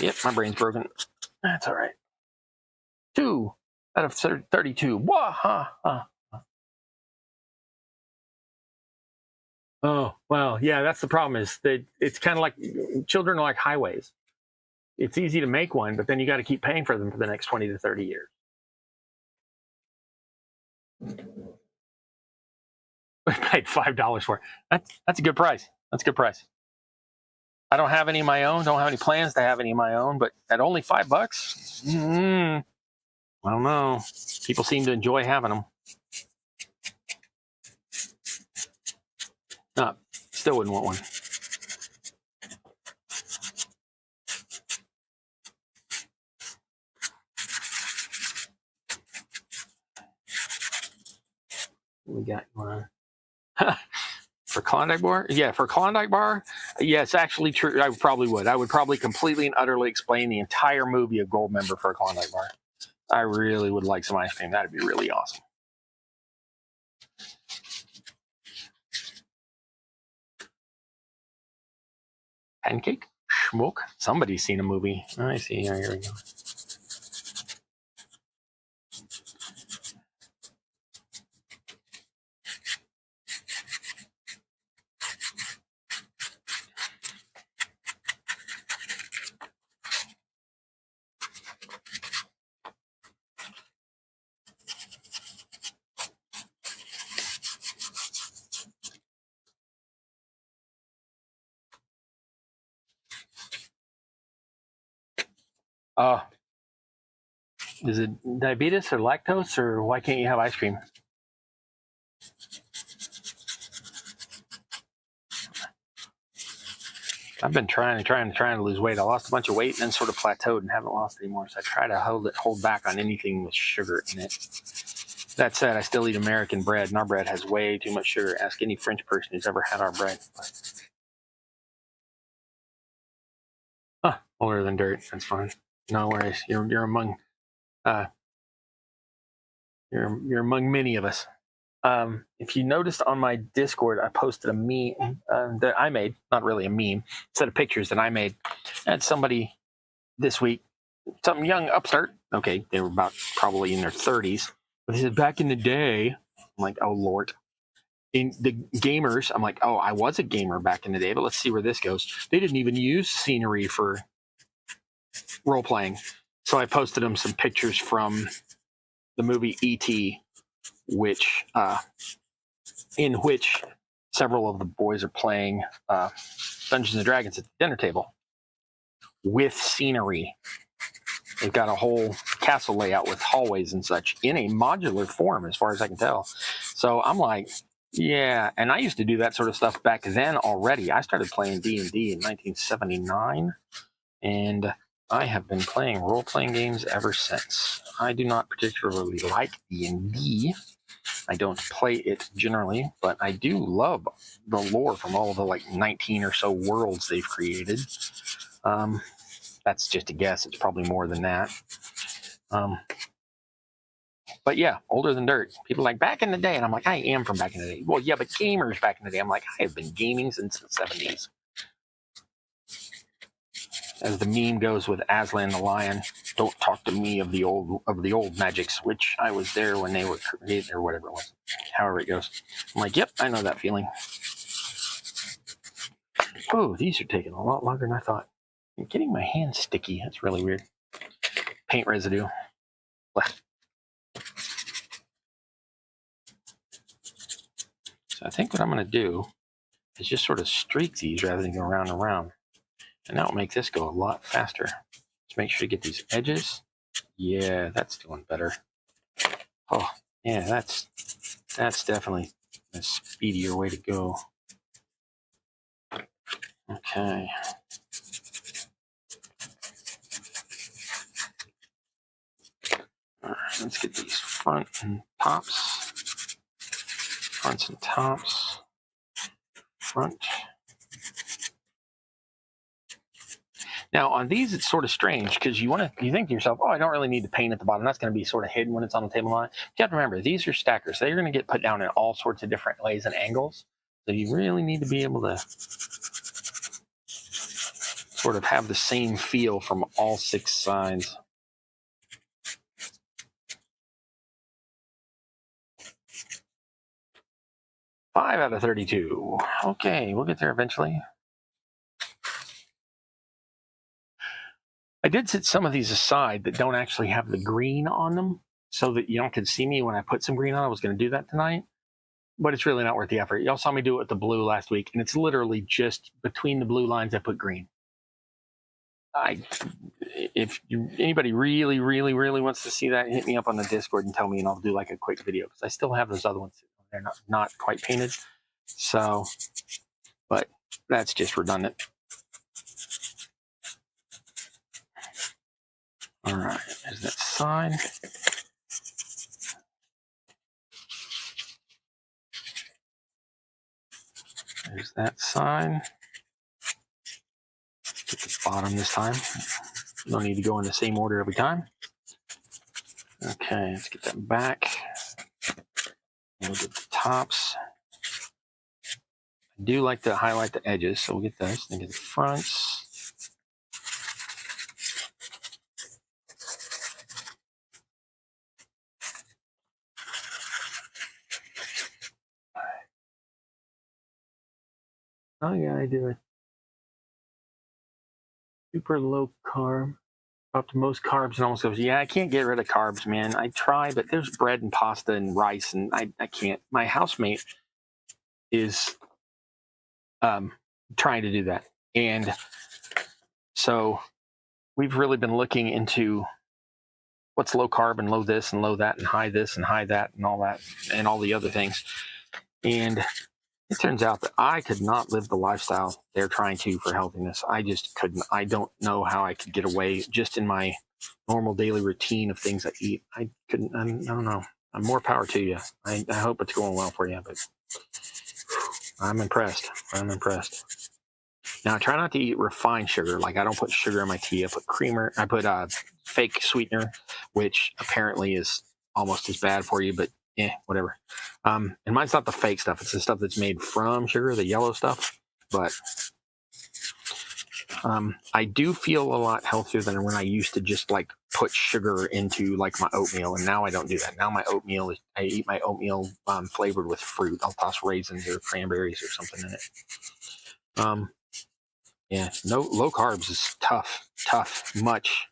Yep, my brain's broken. That's all right. 2 out of 32. Wah-ha-ha. Oh, well, yeah, that's the problem, is that it's kind of like children are like highways. It's easy to make one, but then you got to keep paying for them for the next 20 to 30 years. I paid $5 for it. That's a good price. That's a good price. I don't have any of my own. Don't have any plans to have any of my own. But at only $5, I don't know. People seem to enjoy having them. No, still wouldn't want one. We got one. For Klondike Bar? Yeah, for Klondike Bar, yeah, it's actually true. I probably would. I would probably completely and utterly explain the entire movie of Goldmember for a Klondike Bar. I really would like some ice cream. That'd be really awesome. Pancake? Schmoke? Somebody's seen a movie. I see. Here we go. Is it diabetes or lactose, or why can't you have ice cream? I've been trying to lose weight. I lost a bunch of weight and then sort of plateaued and haven't lost any more. So I try to hold back on anything with sugar in it. That said, I still eat American bread, and our bread has way too much sugar. Ask any French person who's ever had our bread. Older than dirt. That's fine. No worries. You're among you're among many of us. If you noticed on my Discord, I posted a meme that I made, not really a meme, set of pictures that I made. I had somebody this week, some young upstart. Okay, they were about probably in their 30s. But he said, back in the day, I'm like, oh, Lord. In the gamers, I'm like, oh, I was a gamer back in the day, but let's see where this goes. They didn't even use scenery for role-playing. So I posted them some pictures from the movie E.T., in which several of the boys are playing Dungeons and Dragons at the dinner table with scenery. They've got a whole castle layout with hallways and such in a modular form, as far as I can tell. So I'm like, yeah. And I used to do that sort of stuff back then already. I started playing D&D in 1979, and I have been playing role-playing games ever since. I do not particularly like D&D. I don't play it generally, but I do love the lore from all of the 19 or so worlds they've created. That's just a guess. It's probably more than that. But yeah, older than dirt. People are like, back in the day. And I'm like, I am from back in the day. Well, yeah, but gamers back in the day. I'm like, I have been gaming since the 70s. As the meme goes with Aslan the Lion, don't talk to me of the old magics, which I was there when they were created, or whatever it was. However it goes. I'm like, yep, I know that feeling. Oh, these are taking a lot longer than I thought. I'm getting my hands sticky. That's really weird. Paint residue. So I think what I'm going to do is just sort of streak these rather than go around and around. And that will make this go a lot faster. Just make sure to get these edges. Yeah, that's doing better. Oh, yeah, that's definitely a speedier way to go. Okay. All right, let's get these fronts and tops. Fronts and tops. Front. Now on these, it's sort of strange because you think to yourself, oh, I don't really need to paint at the bottom. That's going to be sort of hidden when it's on the table line. You have to remember, these are stackers. They're going to get put down in all sorts of different ways and angles. So you really need to be able to sort of have the same feel from all 6 sides. Five out of 32. Okay, we'll get there eventually. I did set some of these aside that don't actually have the green on them so that you don't can see me when I put some green on. I was going to do that tonight. but it's really not worth the effort. Y'all saw me do it with the blue last week, and it's literally just between the blue lines I put green. If anybody really wants to see that, hit me up on the Discord and tell me, and I'll do like a quick video, because I still have those other ones. They're not quite painted. So, but that's just redundant. All right, there's that sign. There's that sign. Get the bottom this time. No need to go in the same order every time. Okay, let's get that back. We'll get the tops. I do like to highlight the edges, so we'll get those. Then get the fronts. Oh yeah, I do it. Super low carb. Up to most carbs and almost goes, yeah, I can't get rid of carbs, man. I try, but there's bread and pasta and rice, and I can't. My housemate is trying to do that. And so we've really been looking into what's low carb and low this and low that and high this and high that and all that and all the other things. And it turns out that I could not live the lifestyle they're trying to for healthiness. I just couldn't. I don't know how I could get away just in my normal daily routine of things I eat. I couldn't. I don't know. More power to you. I hope it's going well for you, but I'm impressed. I'm impressed. Now, I try not to eat refined sugar. Like, I don't put sugar in my tea. I put creamer. I put fake sweetener, which apparently is almost as bad for you, but whatever. And mine's not the fake stuff. It's the stuff that's made from sugar, the yellow stuff. But I do feel a lot healthier than when I used to just like put sugar into like my oatmeal. And now I don't do that. Now my oatmeal, I eat my oatmeal flavored with fruit. I'll toss raisins or cranberries or something in it. Yeah, no, low carbs is tough, much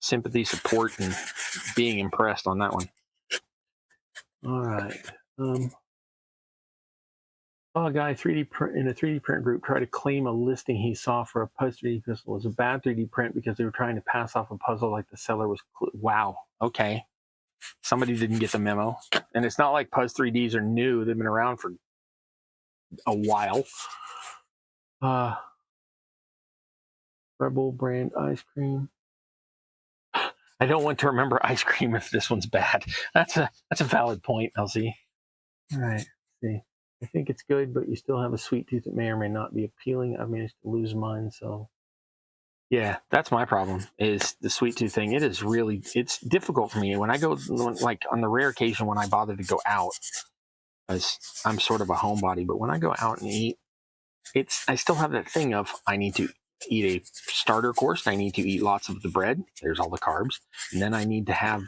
sympathy, support, and being impressed on that one. All right. A guy in a 3D print group tried to claim a listing he saw for a Puzz 3D pistol was a bad 3D print because they were trying to pass off a puzzle like the seller was. Wow. Okay. Somebody didn't get the memo. And it's not like Puzz 3Ds are new. They've been around for a while. Rebel brand ice cream. I don't want to remember ice cream if this one's bad. That's a valid point, LZ. All right. Let's see. I think it's good, but you still have a sweet tooth that may or may not be appealing. I've managed to lose mine, so yeah, that's my problem. Is the sweet tooth thing? It's difficult for me when I go, like on the rare occasion when I bother to go out, because I'm sort of a homebody. But when I go out and eat, I still have that thing of I need to eat a starter course. I need to eat lots of the bread. There's all the carbs. And then I need to have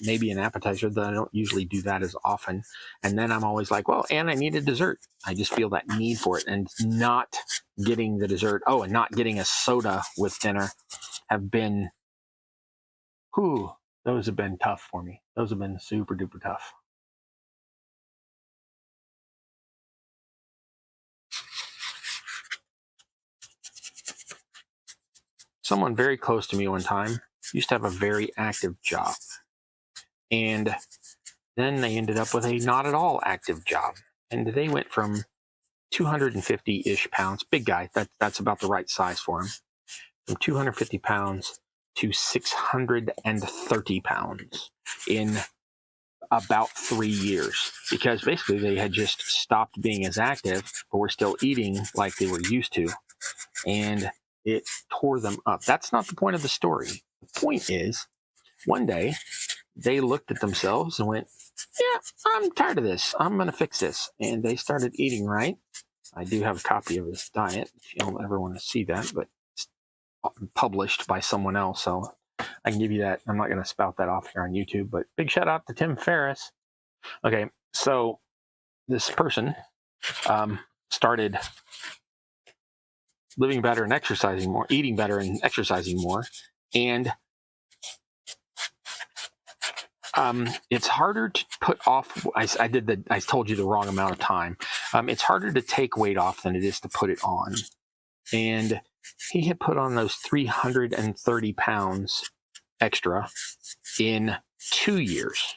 maybe an appetizer, that I don't usually do that as often. And then I'm always like, well, and I need a dessert. I just feel that need for it. And not getting the dessert, and not getting a soda with dinner have been, those have been tough for me. Those have been super duper tough. Someone very close to me one time used to have a very active job. And then they ended up with a not at all active job. And they went from 250-ish pounds, big guy, that's about the right size for him, from 250 pounds to 630 pounds in about 3 years. Because basically they had just stopped being as active, but were still eating like they were used to. And it tore them up. That's not the point of the story. The point is, one day they looked at themselves and went, yeah, I'm tired of this. I'm going to fix this. And they started eating right. I do have a copy of his diet if you don't ever want to see that, but it's published by someone else, so I can give you that. I'm not going to spout that off here on YouTube, but big shout out to Tim Ferriss. Okay, so this person started living better and exercising more, eating better and exercising more, and It's harder to put off. I told you the wrong amount of time. It's harder to take weight off than it is to put it on. And he had put on those 330 pounds extra in 2 years.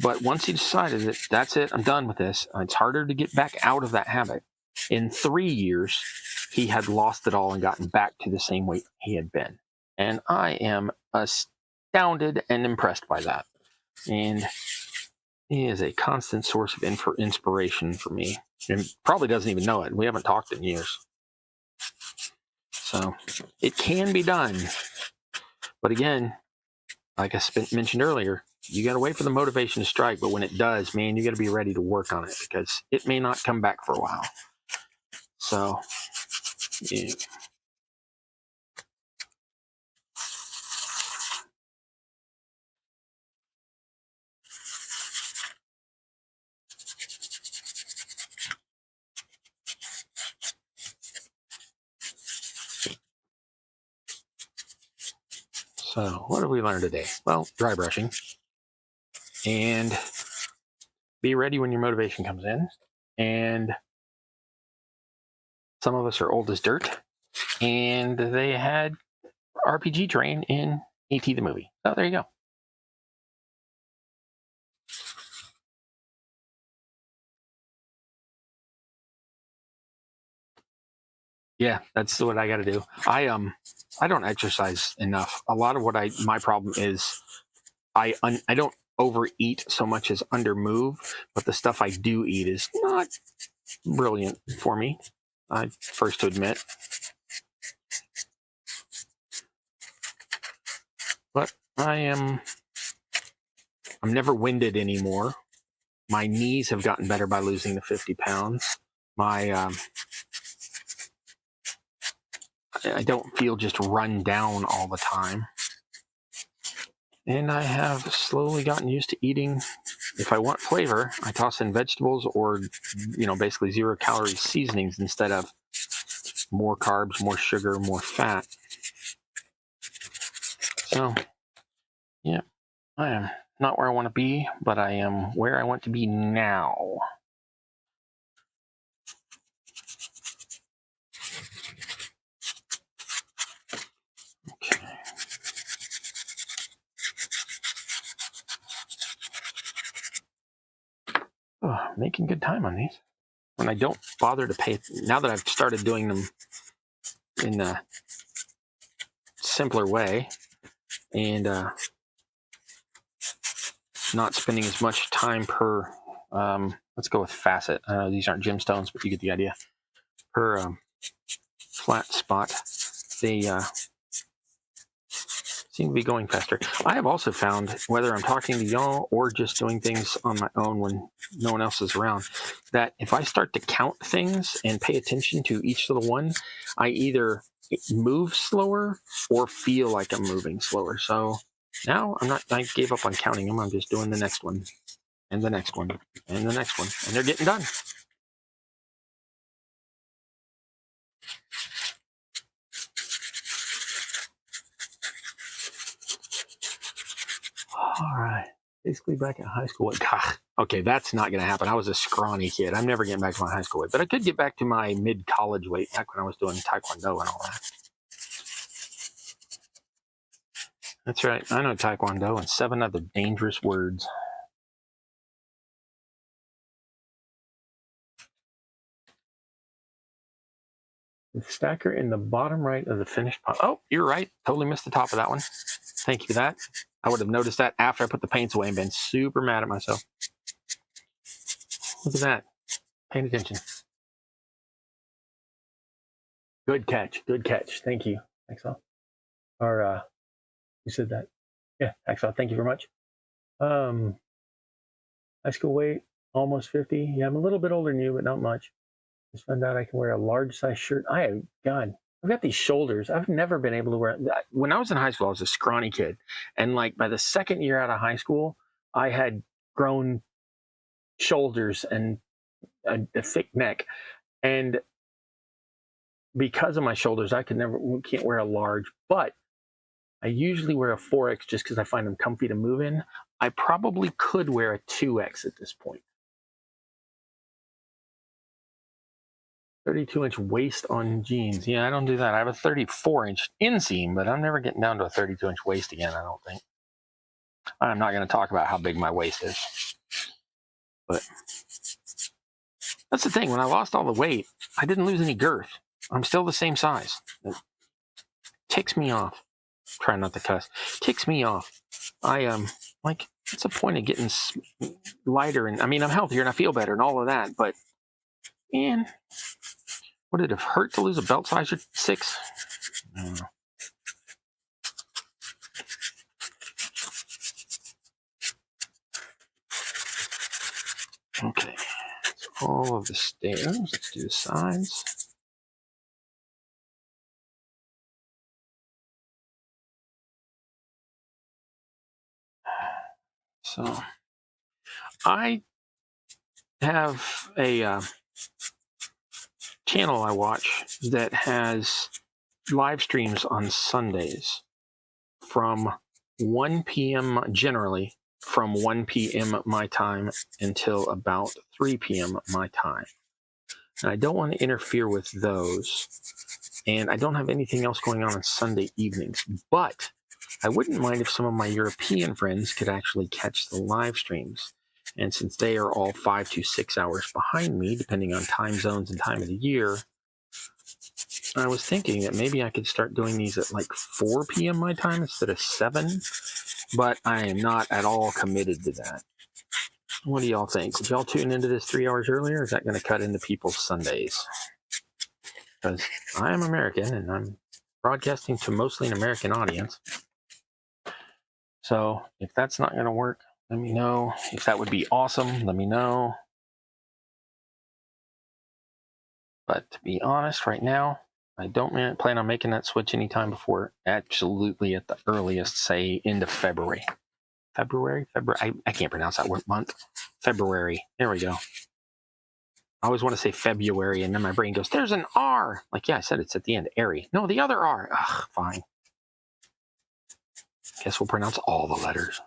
But once he decided that that's it, I'm done with this, it's harder to get back out of that habit. In 3 years, he had lost it all and gotten back to the same weight he had been. And I am astounded and impressed by that. And he is a constant source of inspiration for me. And probably doesn't even know it. We haven't talked in years. So it can be done. But again, like I mentioned earlier, you got to wait for the motivation to strike. But when it does, man, you got to be ready to work on it because it may not come back for a while. So, yeah. So what did we learn today? Well, dry brushing. And be ready when your motivation comes in. And some of us are old as dirt. And they had RPG terrain in E.T. the movie. Oh, there you go. Yeah, that's what I got to do. I don't exercise enough. A lot of my problem is I don't overeat so much as undermove, but the stuff I do eat is not brilliant for me. I'm first to admit. But I'm never winded anymore. My knees have gotten better by losing the 50 pounds. I don't feel just run down all the time. And I have slowly gotten used to eating. If I want flavor, I toss in vegetables or, basically 0 calorie seasonings instead of more carbs, more sugar, more fat. So, yeah, I am not where I want to be, but I am where I want to be now. Okay. Oh, making good time on these. When I don't bother to pay, now that I've started doing them in a simpler way and not spending as much time per, let's go with facet. These aren't gemstones, but you get the idea. Per flat spot, they seem to be going faster. I have also found, whether I'm talking to y'all or just doing things on my own when no one else is around, that if I start to count things and pay attention to each little one, I either move slower or feel like I'm moving slower. So now I gave up on counting them. I'm just doing the next one and the next one and the next one, and they're getting done. All right. Basically back at high school. God, okay, that's not going to happen. I was a scrawny kid. I'm never getting back to my high school weight, but I could get back to my mid-college weight back when I was doing Taekwondo and all that. That's right. I know Taekwondo and 7 other dangerous words. The stacker in the bottom right of the finished pot. Oh, you're right. Totally missed the top of that one. Thank you for that. I would have noticed that after I put the paints away and been super mad at myself. Look at that. Paying attention. Good catch. Good catch. Thank you. Axel. Or you said that. Yeah, Axel. Thank you very much. High school weight, almost 50. Yeah, I'm a little bit older than you, but not much. Just found out I can wear a large size shirt. I've got these shoulders. I've never been able to wear. When I was in high school, I was a scrawny kid. And like by the second year out of high school, I had grown shoulders and a thick neck. And because of my shoulders, I can't wear a large. But I usually wear a 4X just because I find them comfy to move in. I probably could wear a 2X at this point. 32-inch waist on jeans. Yeah, I don't do that. I have a 34-inch inseam, but I'm never getting down to a 32-inch waist again, I don't think. I'm not going to talk about how big my waist is. But that's the thing. When I lost all the weight, I didn't lose any girth. I'm still the same size. It ticks me off. Try not to cuss. Ticks me off. Like, what's the point of getting lighter? And I mean, I'm healthier and I feel better and all of that, but man, would it have hurt to lose a belt size or 6? I don't know. Okay, so all of the stairs. Let's do the sides. So I have a channel I watch that has live streams on Sundays from 1 p.m. generally from 1 p.m. my time until about 3 p.m. my time. And I don't want to interfere with those. And I don't have anything else going on Sunday evenings. But I wouldn't mind if some of my European friends could actually catch the live streams. And since they are all 5 to 6 hours behind me, depending on time zones and time of the year, I was thinking that maybe I could start doing these at like 4 p.m. my time instead of 7. But I am not at all committed to that. What do y'all think? Would y'all tune into this 3 hours earlier? Or is that going to cut into people's Sundays? Because I am American and I'm broadcasting to mostly an American audience. So if that's not going to work, let me know. If that would be awesome, let me know. But to be honest, right now, I don't plan on making that switch anytime before, absolutely at the earliest, say, into February. February? I can't pronounce that word month. February. There we go. I always want to say February, and then my brain goes, there's an R. Like, yeah, I said it's at the end. Airy. No, the other R. Ugh, fine. Guess we'll pronounce all the letters,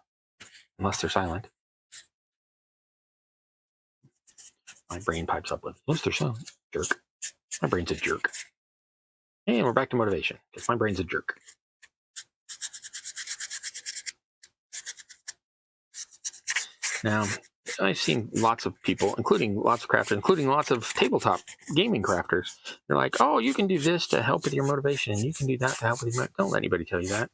unless they're silent. My brain pipes up with, unless they're silent. Jerk. My brain's a jerk. And we're back to motivation, because my brain's a jerk. Now, I've seen lots of people, including lots of crafters, including lots of tabletop gaming crafters. They're like, oh, you can do this to help with your motivation, and you can do that to help with your motivation. Don't let anybody tell you that.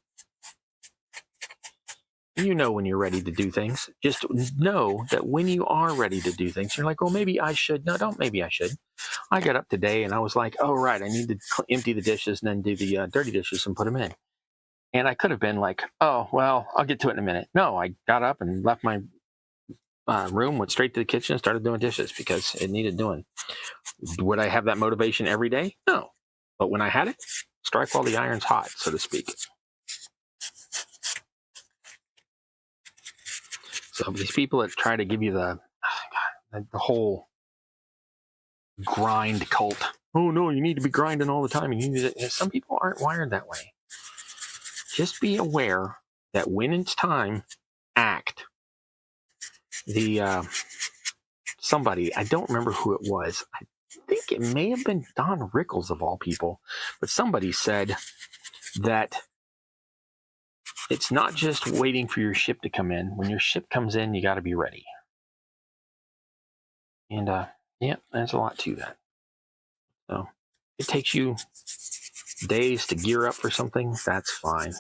You know when you're ready to do things. Just know that when you are ready to do things, you're like, oh, maybe I should. No, don't maybe I should. I got up today, and I was like, oh, right, I need to empty the dishes and then do the dirty dishes and put them in. And I could have been like, oh, well, I'll get to it in a minute. No, I got up and left my room, went straight to the kitchen and started doing dishes because it needed doing. Would I have that motivation every day? No. But when I had it, strike while the iron's hot, so to speak. So these people that try to give you the whole grind cult. Oh, no, you need to be grinding all the time. You need to, some people aren't wired that way. Just be aware that when it's time, act. Somebody, I don't remember who it was. I think it may have been Don Rickles of all people, but somebody said that it's not just waiting for your ship to come in. When your ship comes in, you got to be ready. And yeah, there's a lot to that. So it takes you days to gear up for something. That's fine.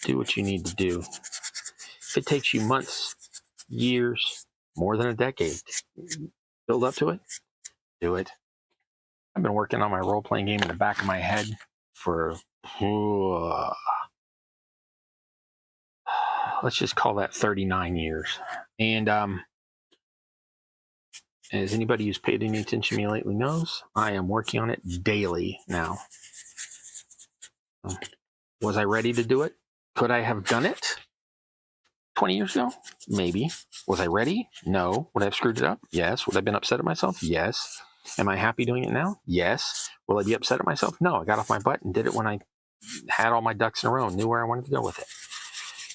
Do what you need to do. If it takes you months, years, more than a decade to build up to it, do it. I've been working on my role-playing game in the back of my head for, let's just call that 39 years. And as anybody who's paid any attention to me lately knows, I am working on it daily now. Was I ready to do it? Could I have done it 20 years ago? Maybe. Was I ready? No. Would I have screwed it up? Yes. Would I have been upset at myself? Yes. Am I happy doing it now? Yes. Will I be upset at myself? No. I got off my butt and did it when I had all my ducks in a row and knew where I wanted to go with it.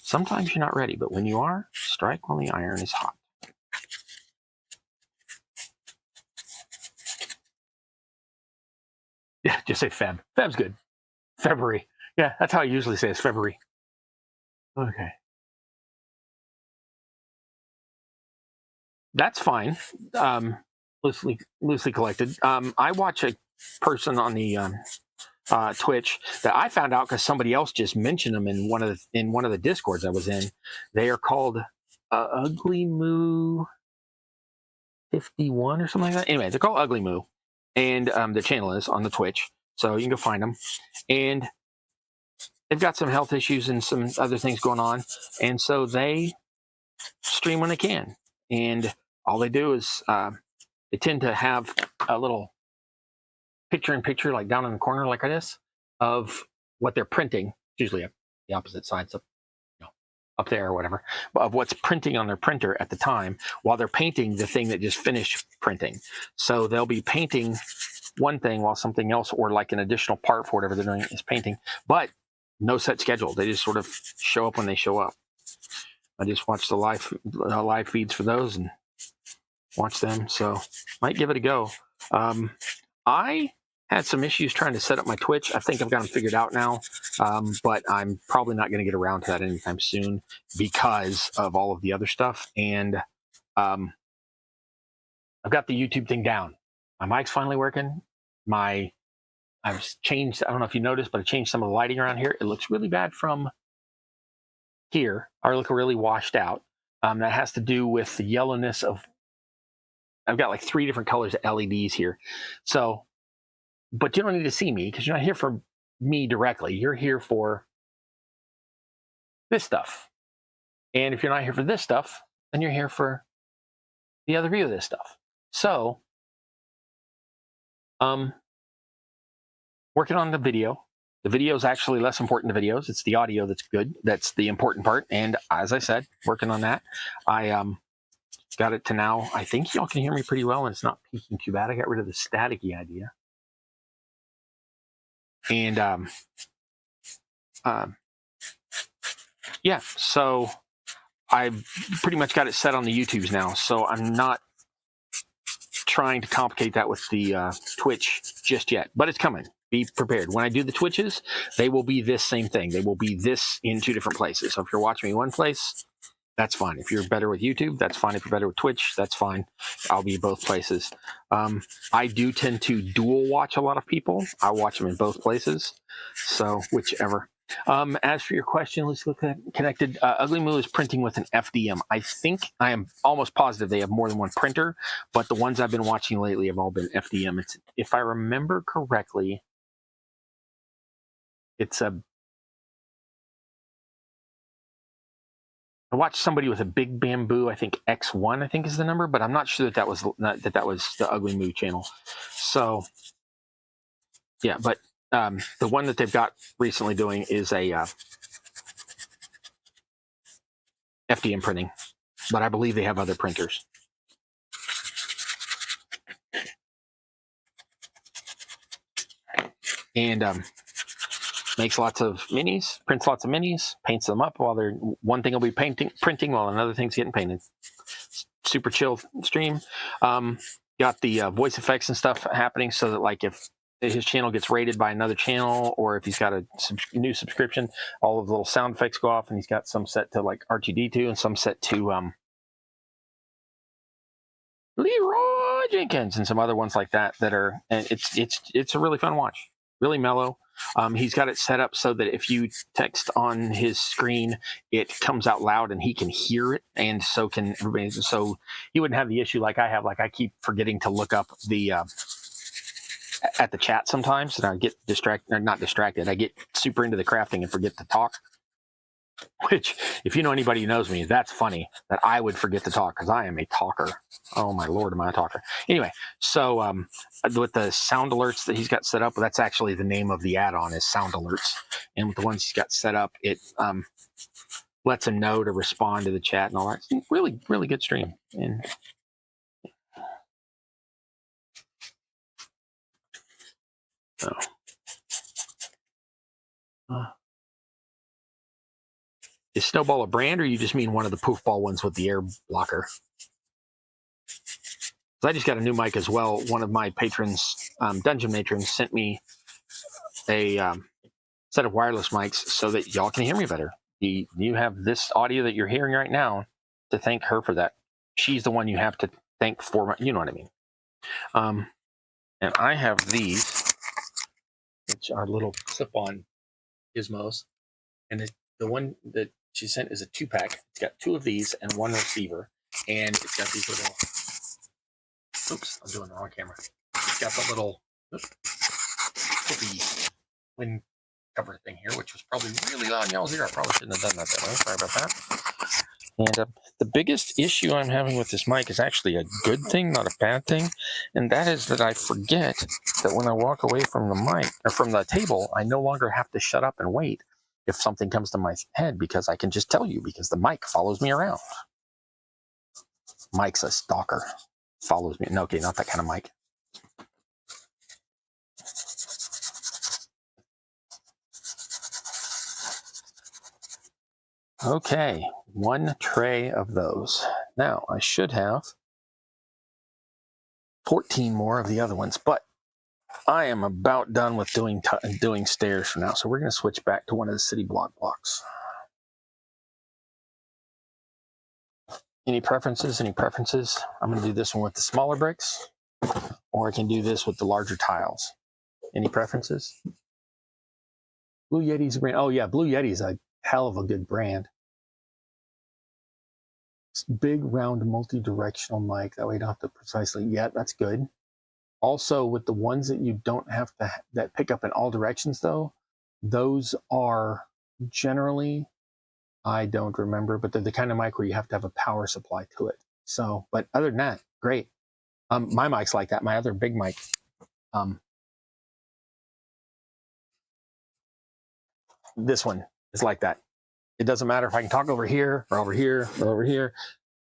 Sometimes you're not ready, but when you are, strike while the iron is hot. Yeah, just say Feb. Feb's good. February. Yeah, that's how I usually say it's February. Okay. That's fine. Loosely collected. I watch a person on the Twitch that I found out because somebody else just mentioned them in one of the discords I was in. They are called Ugly Moo 51 or something like that. Anyway, they're called Ugly Moo, and the channel is on the Twitch, so you can go find them. And they've got some health issues and some other things going on, and so they stream when they can. And all they do is they tend to have a little picture-in-picture, like down in the corner, like this, of what they're printing. Usually up the opposite sides, up there or whatever, of what's printing on their printer at the time, while they're painting the thing that just finished printing. So they'll be painting one thing while something else, or like an additional part for whatever they're doing, is painting, but no set schedule. They just sort of show up when they show up. I just watch the live feeds for those and watch them. So might give it a go. I had some issues trying to set up my Twitch. I think I've got them figured out now, but I'm probably not going to get around to that anytime soon because of all of the other stuff. And I've got the YouTube thing down. My mic's finally working. I've changed, I don't know if you noticed, but I changed some of the lighting around here. It looks really bad from here, or look really washed out. That has to do with the yellowness of, I've got like 3 different colors of LEDs here. So, but you don't need to see me because you're not here for me directly. You're here for this stuff. And if you're not here for this stuff, then you're here for the other view of this stuff. So, working on the video. The video is actually less important to videos. It's the audio that's good. That's the important part. And as I said, working on that. I got it to now. I think y'all can hear me pretty well, and it's not peaking too bad. I got rid of the staticky idea. And yeah, so I've pretty much got it set on the YouTubes now. So I'm not trying to complicate that with the Twitch just yet, but it's coming. Be prepared. When I do the Twitches, they will be this same thing. They will be this in 2 different places. So if you're watching me one place, that's fine. If you're better with YouTube, that's fine. If you're better with Twitch, that's fine. I'll be both places. I do tend to dual watch a lot of people. I watch them in both places. So whichever. As for your question, let's look at connected. Ugly Moo is printing with an FDM. I think, I am almost positive they have more than one printer, but the ones I've been watching lately have all been FDM. It's, if I remember correctly, it's a, I watched somebody with a Big Bamboo, I think X1, I think is the number, but I'm not sure that was the Ugly Moo channel. So yeah, but the one that they've got recently doing is a FDM printing, but I believe they have other printers. And makes lots of minis, prints lots of minis, paints them up while they're, one thing will be printing while another thing's getting painted. Super chill stream. Got the voice effects and stuff happening so that, like, if his channel gets rated by another channel, or if he's got a new subscription, all of the little sound effects go off, and he's got some set to like R2D2 and some set to Leroy Jenkins and some other ones like that are, and it's a really fun watch. Really mellow. He's got it set up so that if you text on his screen, it comes out loud and he can hear it, and so can everybody. So he wouldn't have the issue like I have. Like, I keep forgetting to look up the at the chat sometimes, and I get distracted, or not distracted. I get super into the crafting and forget to talk. Which, if you know anybody who knows me, that's funny that I would forget to talk, because I am a talker. Oh my Lord, am I a talker? Anyway, so with the sound alerts that he's got set up, that's actually the name of the add-on, is Sound Alerts. And with the ones he's got set up, it lets him know to respond to the chat and all that. It's really, really good stream. And so Is Snowball a brand, or you just mean one of the poof ball ones with the air blocker? I just got a new mic as well. One of my patrons, Dungeon Matrons, sent me a set of wireless mics so that y'all can hear me better. You have this audio that you're hearing right now to thank her for that. She's the one you have to thank for, you know what I mean. And I have these, which are little clip-on gizmos. And the one that she sent is a 2-pack. It's got 2 of these and 1 receiver. And it's got these little... Oops, I'm doing the wrong camera. It's got the little wind cover thing here, which was probably really loud in y'all's ear. I probably shouldn't have done that that way. Sorry about that. And the biggest issue I'm having with this mic is actually a good thing, not a bad thing. And that is that I forget that when I walk away from the mic or from the table, I no longer have to shut up and wait if something comes to my head, because I can just tell you, because the mic follows me around. Mike's a stalker. Follows me. No, okay, not that kind of mic. Okay, 1 tray of those. Now, I should have 14 more of the other ones, but I am about done with doing stairs for now, so we're going to switch back to one of the city block blocks. Any preferences? Any preferences? I'm going to do this one with the smaller bricks, or I can do this with the larger tiles. Any preferences? Blue Yeti's a brand. Oh yeah, Blue Yeti's a hell of a good brand. It's big, round, multi-directional mic. That way you don't have to precisely. Yeah, that's good. Also, with the ones that you don't have to, that pick up in all directions though, those are generally, I don't remember, but they're the kind of mic where you have to have a power supply to it. So, but other than that, great. My mic's like that. My other big mic, this one is like that. It doesn't matter if I can talk over here or over here or over here,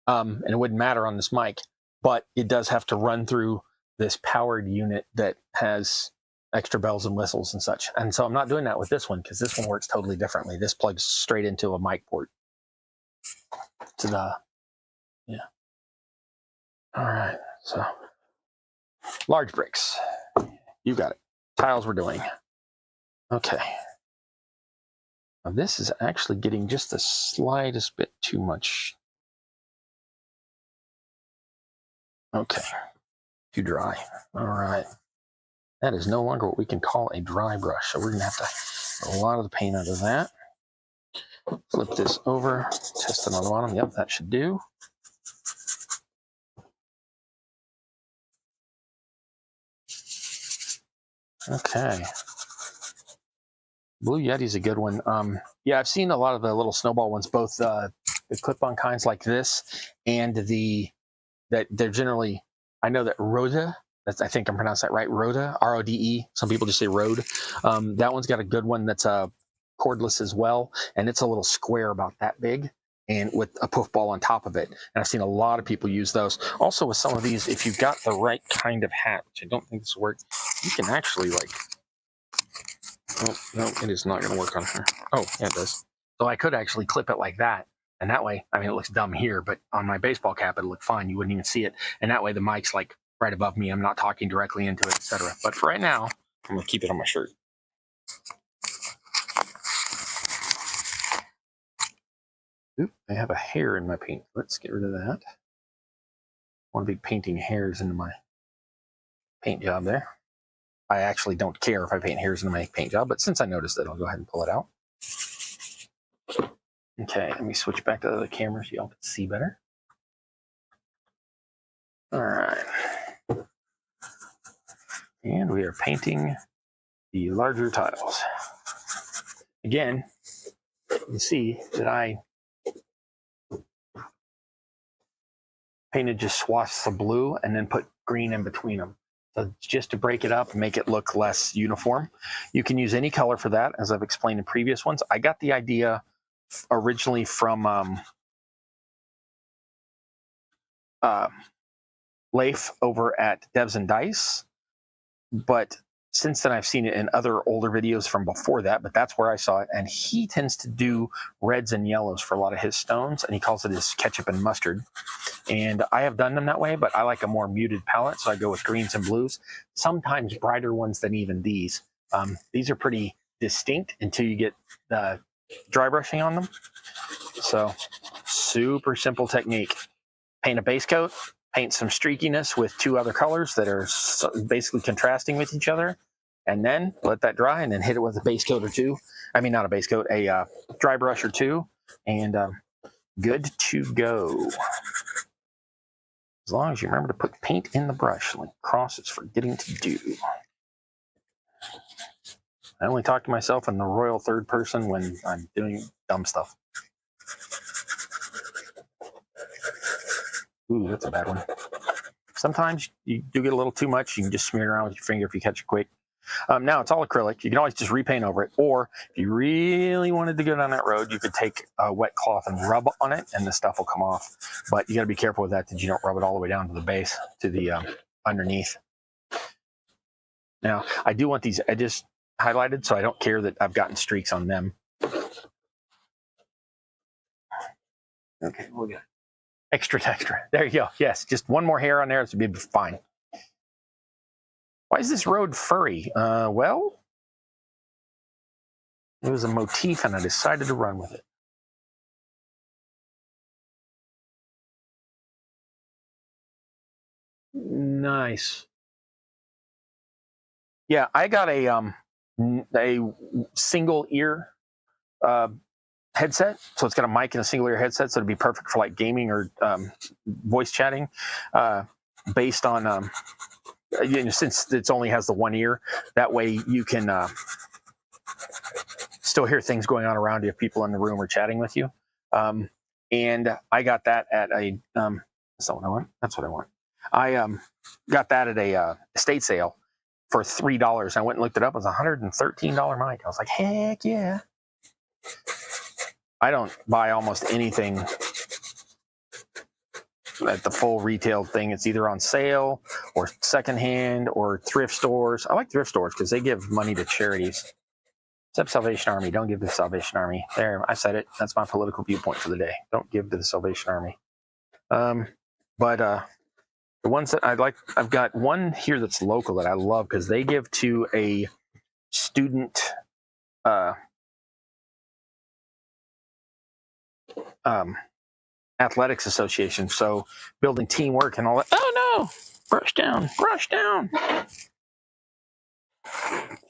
and it wouldn't matter on this mic, but it does have to run through this powered unit that has extra bells and whistles and such. And so I'm not doing that with this one, because this one works totally differently. This plugs straight into a mic port. To the, yeah. All right, so large bricks. You got it. Tiles we're doing. Okay. Now this is actually getting just the slightest bit too much. Okay. Too dry. All right. That is no longer what we can call a dry brush. So we're going to have to get a lot of the paint out of that. Flip this over, test it on the bottom. Yep, that should do. Okay. Blue Yeti's a good one. Yeah, I've seen a lot of the little snowball ones, both the clip-on kinds like this and that they're generally, I know that Rode, I think I'm pronouncing that right, Rode, R-O-D-E. Some people just say Rode. That one's got a good one that's cordless as well, and it's a little square about that big, and with a poof ball on top of it. And I've seen a lot of people use those. Also with some of these, if you've got the right kind of hat, which I don't think this will work, you can actually like, oh, no, it is not going to work on here. Oh, yeah, it does. So I could actually clip it like that. And that way, I mean, it looks dumb here, but on my baseball cap, it'll look fine. You wouldn't even see it. And that way the mic's like right above me. I'm not talking directly into it, etc. But for right now, I'm going to keep it on my shirt. Oop, I have a hair in my paint. Let's get rid of that. I want to be painting hairs into my paint job there. I actually don't care if I paint hairs into my paint job, but since I noticed it, I'll go ahead and pull it out. Okay, let me switch back to the other camera so y'all can see better. All right. And we are painting the larger tiles. Again, you can see that I painted just swatches of blue and then put green in between them. So just to break it up and make it look less uniform. You can use any color for that, as I've explained in previous ones. I got the idea originally from Leif over at Devs and Dice, but since then I've seen it in other older videos from before that, but that's where I saw it. And he tends to do reds and yellows for a lot of his stones, and he calls it his ketchup and mustard. And I have done them that way, but I like a more muted palette, so I go with greens and blues, sometimes brighter ones than even these. These are pretty distinct until you get the dry brushing on them. So super simple technique. Paint a base coat, paint some streakiness with two other colors that are basically contrasting with each other, and then let that dry, and then hit it with a base coat or two. I mean, not a base coat, a dry brush or two, and good to go. As long as you remember to put paint in the brush, like Cross is forgetting to do. I only talk to myself in the royal third person when I'm doing dumb stuff. Ooh, that's a bad one. Sometimes you do get a little too much. You can just smear it around with your finger if you catch it quick. Now it's all acrylic. You can always just repaint over it. Or if you really wanted to go down that road, you could take a wet cloth and rub on it, and the stuff will come off. But you got to be careful with that you don't rub it all the way down to the base, to the underneath. Now, I do want these edges highlighted, so I don't care that I've gotten streaks on them. Okay, we'll get extra texture. There you go. Yes, just one more hair on there, so it'll be fine. Why is this road furry? Well, it was a motif, and I decided to run with it. Nice. Yeah, I got a single ear headset, so it's got a mic and a single ear headset, so it'd be perfect for like gaming or voice chatting, based on since it only has the one ear. That way you can still hear things going on around you if people in the room are chatting with you. And I got that at a that's not what I want. That's what I want. I got that at a estate sale for $3. I went and looked it up. It was a $113 mic. I was like, heck yeah. I don't buy almost anything at the full retail thing. It's either on sale or secondhand or thrift stores. I like thrift stores because they give money to charities. Except Salvation Army. Don't give to the Salvation Army. There, I said it. That's my political viewpoint for the day. Don't give to the Salvation Army. But the ones that I like, I've got one here that's local that I love because they give to a student athletics association. So building teamwork and all that. Oh no! Brush down, brush down.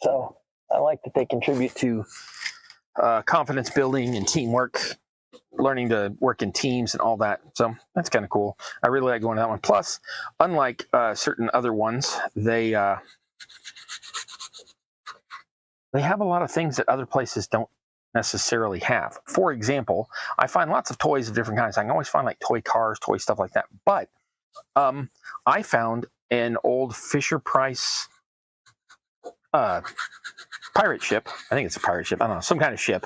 So I like that they contribute to confidence building and teamwork, learning to work in teams and all that. So that's kind of cool. I really like going to that one. Plus, unlike certain other ones, they have a lot of things that other places don't necessarily have. For example, I find lots of toys of different kinds. I can always find like toy cars, toy stuff like that. But I found an old Fisher-Price pirate ship. I think it's a pirate ship. I don't know, some kind of ship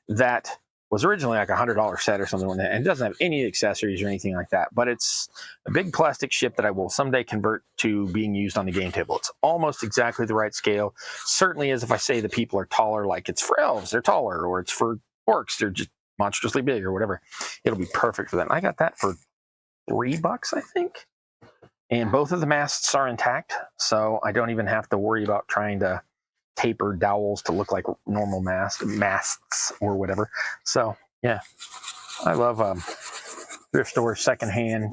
that was originally like $100 set or something like that, and it doesn't have any accessories or anything like that. But it's a big plastic ship that I will someday convert to being used on the game table. It's almost exactly the right scale. Certainly is if I say the people are taller, like it's for elves, they're taller, or it's for orcs, they're just monstrously big or whatever. It'll be perfect for them. I got that for $3, I think. And both of the masts are intact, so I don't even have to worry about trying to taper dowels to look like normal masts or whatever. So yeah, I love thrift store, secondhand,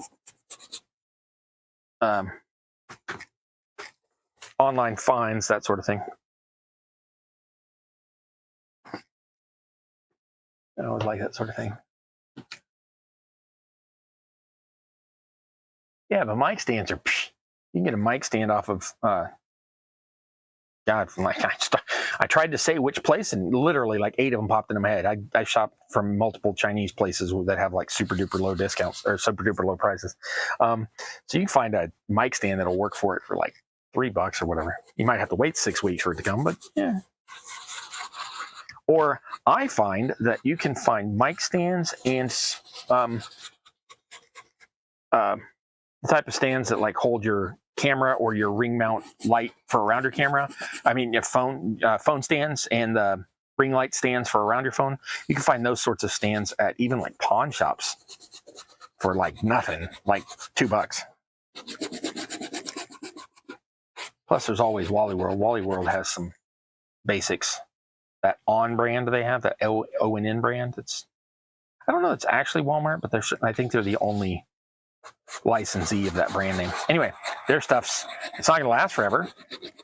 online finds, that sort of thing. I always like that sort of thing. Yeah, the mic stands are, you can get a mic stand off of, God, like I tried to say which place, and literally like 8 of them popped into my head. I shop from multiple Chinese places that have like super duper low discounts or super duper low prices. So you can find a mic stand that'll work for it for like $3 or whatever. You might have to wait 6 weeks for it to come, but yeah. Or I find that you can find mic stands and the type of stands that like hold your camera or your ring mount light for around your camera, I mean your phone stands and the ring light stands for around your phone, you can find those sorts of stands at even like pawn shops for like nothing, like $2. Plus there's always Wally World. Wally World has some basics. That On brand they have, that ONN brand, I don't know it's actually Walmart, but I think they're the only licensee of that brand name. Anyway, their stuff's, it's not going to last forever,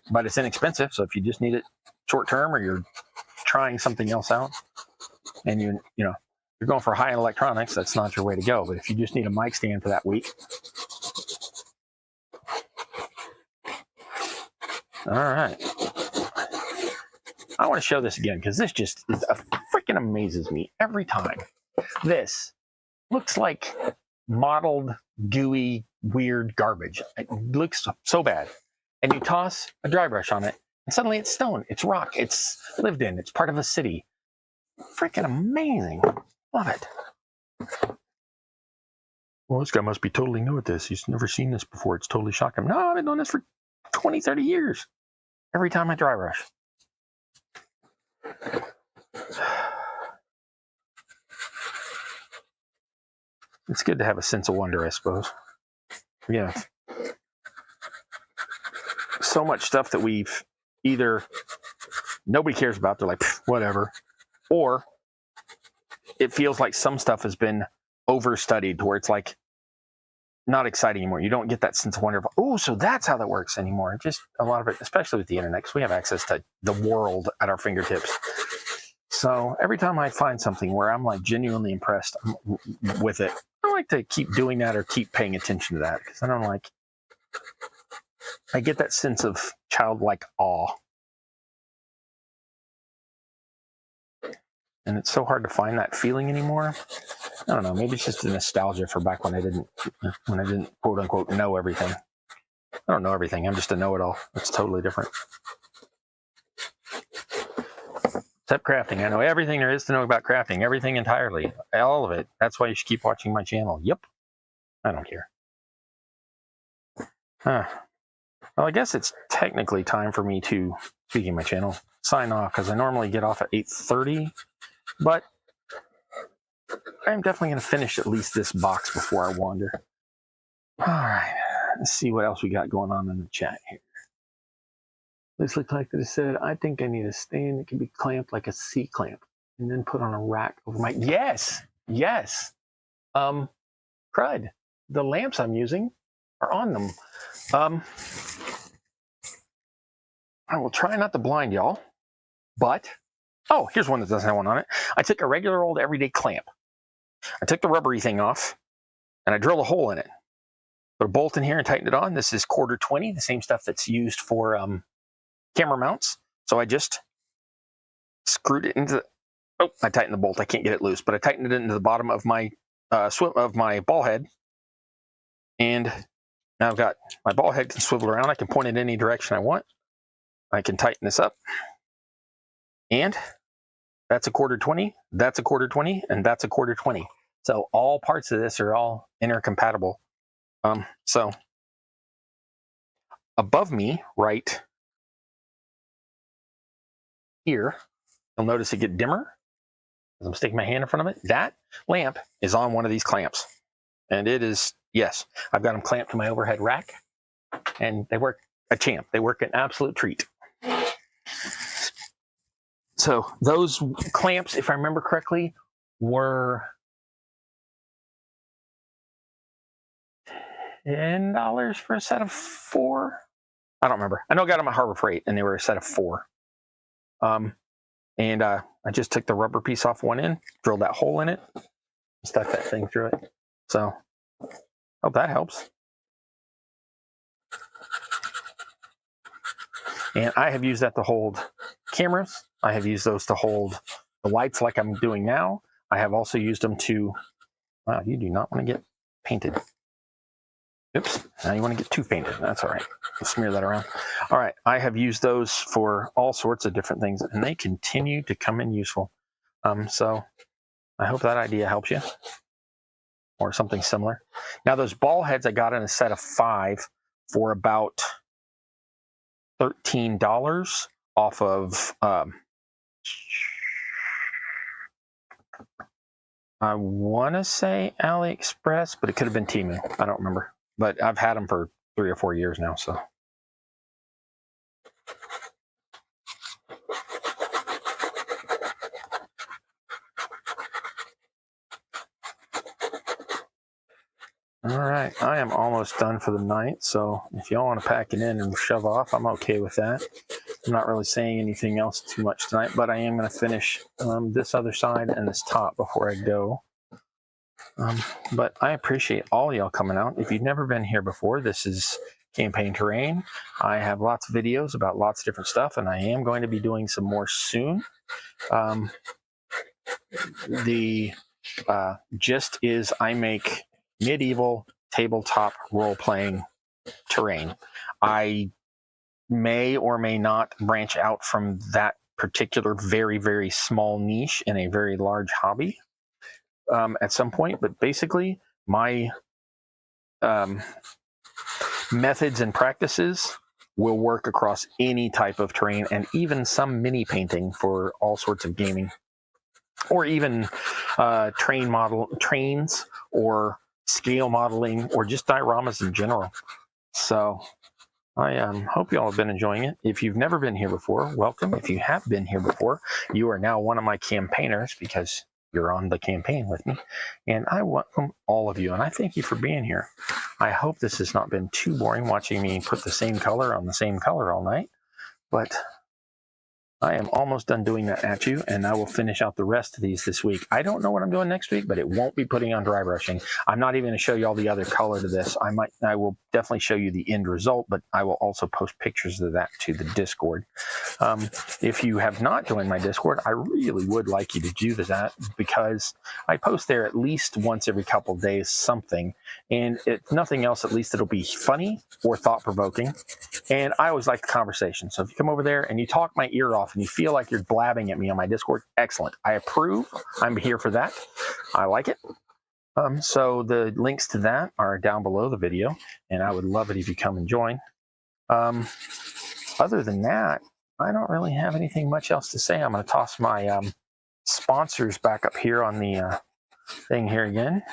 but it's inexpensive. So if you just need it short term, or you're trying something else out and you're going for high-end electronics, that's not your way to go. But if you just need a mic stand for that week. All right. I want to show this again because this just freaking amazes me every time. This looks like mottled, gooey, weird garbage. It looks so bad. And you toss a dry brush on it, and suddenly it's stone, it's rock, it's lived in, it's part of a city. Freaking amazing. Love it. Well, this guy must be totally new at this. He's never seen this before. It's totally shocking. No, I've been doing this for 20, 30 years. Every time I dry brush. It's good to have a sense of wonder, I suppose. Yeah. So much stuff that we've either nobody cares about, they're like, whatever, or it feels like some stuff has been overstudied to where it's like not exciting anymore. You don't get that sense of wonder of, oh, so that's how that works anymore. Just a lot of it, especially with the internet, because we have access to the world at our fingertips. So every time I find something where I'm like genuinely impressed with it, I like to keep doing that or keep paying attention to that, because I get that sense of childlike awe. And it's so hard to find that feeling anymore. I don't know, maybe it's just a nostalgia for back when I didn't quote unquote know everything. I don't know everything, I'm just a know-it-all. It's totally different. Except crafting. I know everything there is to know about crafting. Everything entirely. All of it. That's why you should keep watching my channel. Yep. I don't care. Well, I guess it's technically time for me to, speaking of my channel, sign off, because I normally get off at 8:30. But I'm definitely going to finish at least this box before I wander. All right. Let's see what else we got going on in the chat here. This looks like it said, I think I need a stand that can be clamped like a C-clamp and then put on a rack over my... Yes! Yes! Crud. The lamps I'm using are on them. I will try not to blind y'all, but... Oh, here's one that doesn't have one on it. I took a regular old everyday clamp. I took the rubbery thing off, and I drilled a hole in it. Put a bolt in here and tightened it on. This is 1/4-20, the same stuff that's used for camera mounts. So I just screwed it into the... Oh, I tightened the bolt. I can't get it loose, but I tightened it into the bottom of my ball head. And now I've got my ball head can swivel around. I can point it any direction I want. I can tighten this up. And that's a 1/4-20, that's a 1/4-20, and that's a 1/4-20. So all parts of this are all intercompatible. So above me, right here, you'll notice it get dimmer as I'm sticking my hand in front of it. That lamp is on one of these clamps. And it is, yes, I've got them clamped to my overhead rack. And they work a champ. They work an absolute treat. So those clamps, if I remember correctly, were $10 for a set of 4. I don't remember. I know I got them at Harbor Freight, and they were a set of 4. And I just took the rubber piece off one end, drilled that hole in it, stuck that thing through it. So, hope that helps. And I have used that to hold cameras. I have used those to hold the lights like I'm doing now. I have also used them to... Wow, you do not want to get painted. Oops, now you want to get too painted. That's all right. We'll smear that around. All right, I have used those for all sorts of different things, and they continue to come in useful. So I hope that idea helps you, or something similar. Now, those ball heads I got in a set of 5 for about $13 off of, I want to say AliExpress, but it could have been Temu. I don't remember. But I've had them for 3 or 4 years now, so. All right, I am almost done for the night, so if y'all want to pack it in and shove off, I'm okay with that. I'm not really saying anything else too much tonight, but I am going to finish this other side and this top before I go. But I appreciate all y'all coming out. If you've never been here before, this is Campaign Terrain. I have lots of videos about lots of different stuff, and I am going to be doing some more soon. The gist is I make medieval tabletop role-playing terrain. I may or may not branch out from that particular very, very small niche in a very large hobby at some point, but basically my methods and practices will work across any type of terrain, and even some mini painting for all sorts of gaming, or even trains or scale modeling, or just dioramas in general. So I hope you all have been enjoying it. If you've never been here before, welcome. If you have been here before, you are now one of my campaigners because you're on the campaign with me. And I welcome all of you, and I thank you for being here. I hope this has not been too boring watching me put the same color on the same color all night, but I am almost done doing that at you, and I will finish out the rest of these this week. I don't know what I'm doing next week, but it won't be putting on dry brushing. I'm not even going to show you all the other color to this. I will definitely show you the end result, but I will also post pictures of that to the Discord. If you have not joined my Discord, I really would like you to do that, because I post there at least once every couple of days something, and if nothing else, at least it'll be funny or thought-provoking, and I always like the conversation. So if you come over there and you talk my ear off and you feel like you're blabbing at me on my Discord, excellent. I approve. I'm here for that. I like it. So the links to that are down below the video, and I would love it if you come and join. Other than that, I don't really have anything much else to say. I'm going to toss my sponsors back up here on the thing here again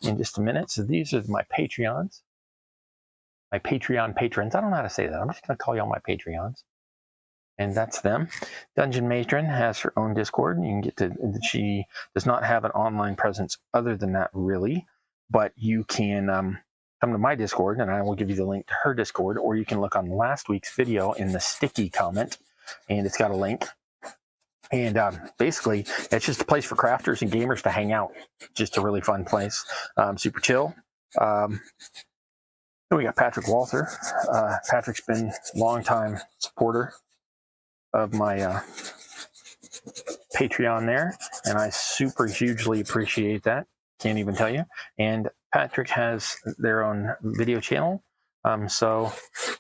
in just a minute. So these are my Patreons, my Patreon patrons. I don't know how to say that. I'm just going to call y'all my Patreons. And that's them. Dungeon Matron has her own Discord. You can get to, she does not have an online presence other than that, really, but you can come to my Discord and I will give you the link to her Discord, or you can look on last week's video in the sticky comment and it's got a link. And basically, it's just a place for crafters and gamers to hang out. Just a really fun place. Super chill. We got Patrick Walther. Patrick's been a long-time supporter of my Patreon there, and I super hugely appreciate that. Can't even tell you. And Patrick has their own video channel. So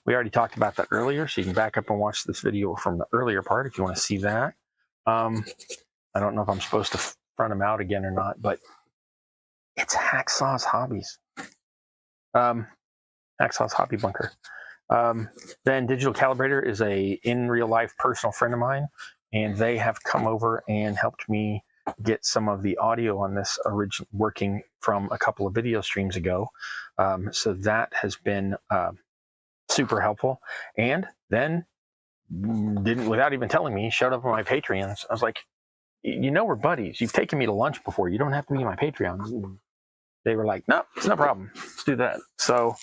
we already talked about that earlier, so you can back up and watch this video from the earlier part if you want to see that. I don't know if I'm supposed to front him out again or not, but it's Hacksaw's Hobbies. Hacksaw's Hobby Bunker. Then Digital Calibrator is a in real life personal friend of mine, and they have come over and helped me get some of the audio on this working from a couple of video streams ago. So that has been super helpful. And then without even telling me, showed up on my Patreons. I was like, you know, we're buddies. You've taken me to lunch before. You don't have to be my Patreon. They were like, no, it's no problem. Let's do that. So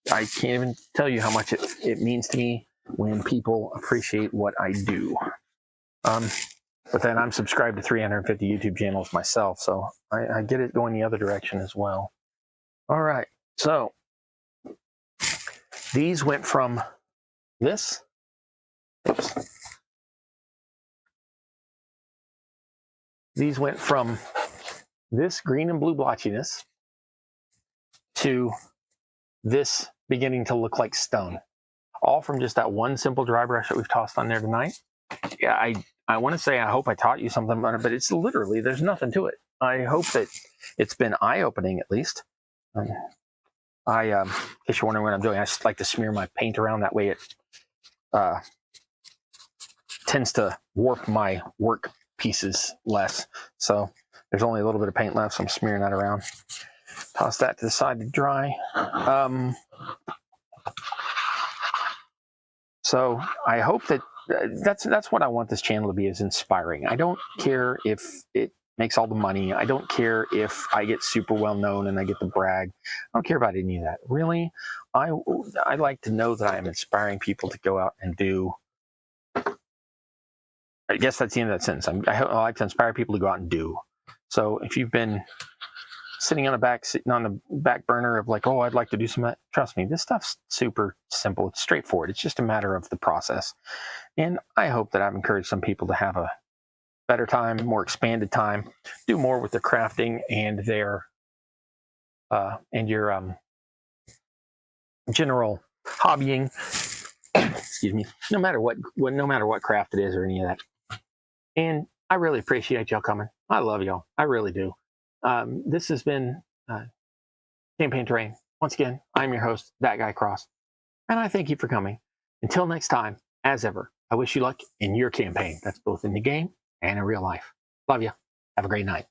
I can't even tell you how much it means to me when people appreciate what I do. But then I'm subscribed to 350 YouTube channels myself, so I get it going the other direction as well. All right, so these went from this. Oops. These went from this green and blue blotchiness to this beginning to look like stone, all from just that one simple dry brush that we've tossed on there tonight. Yeah, I want to say I hope I taught you something about it, but it's literally, there's nothing to it. I hope that it's been eye-opening at least. in case you're wondering what I'm doing, I just like to smear my paint around. That way it tends to warp my work pieces less. So there's only a little bit of paint left, so I'm smearing that around. Toss that to the side to dry. So I hope that that's what I want this channel to be, is inspiring. I don't care if it makes all the money. I don't care if I get super well known and I get to brag. I don't care about any of that. Really, I like to know that I am inspiring people to go out and do. I guess that's the end of that sentence. I like to inspire people to go out and do. So if you've been sitting on the back burner of like, oh, I'd like to do some of that, trust me, this stuff's super simple. It's straightforward. It's just a matter of the process. And I hope that I've encouraged some people to have a better time, more expanded time, do more with their crafting and their and your general hobbying. Excuse me. No matter what craft it is or any of that. And I really appreciate y'all coming. I love y'all. I really do. This has been Campaign Terrain. Once again, I'm your host, That Guy Cross, and I thank you for coming. Until next time, as ever, I wish you luck in your campaign. That's both in the game and in real life. Love you. Have a great night.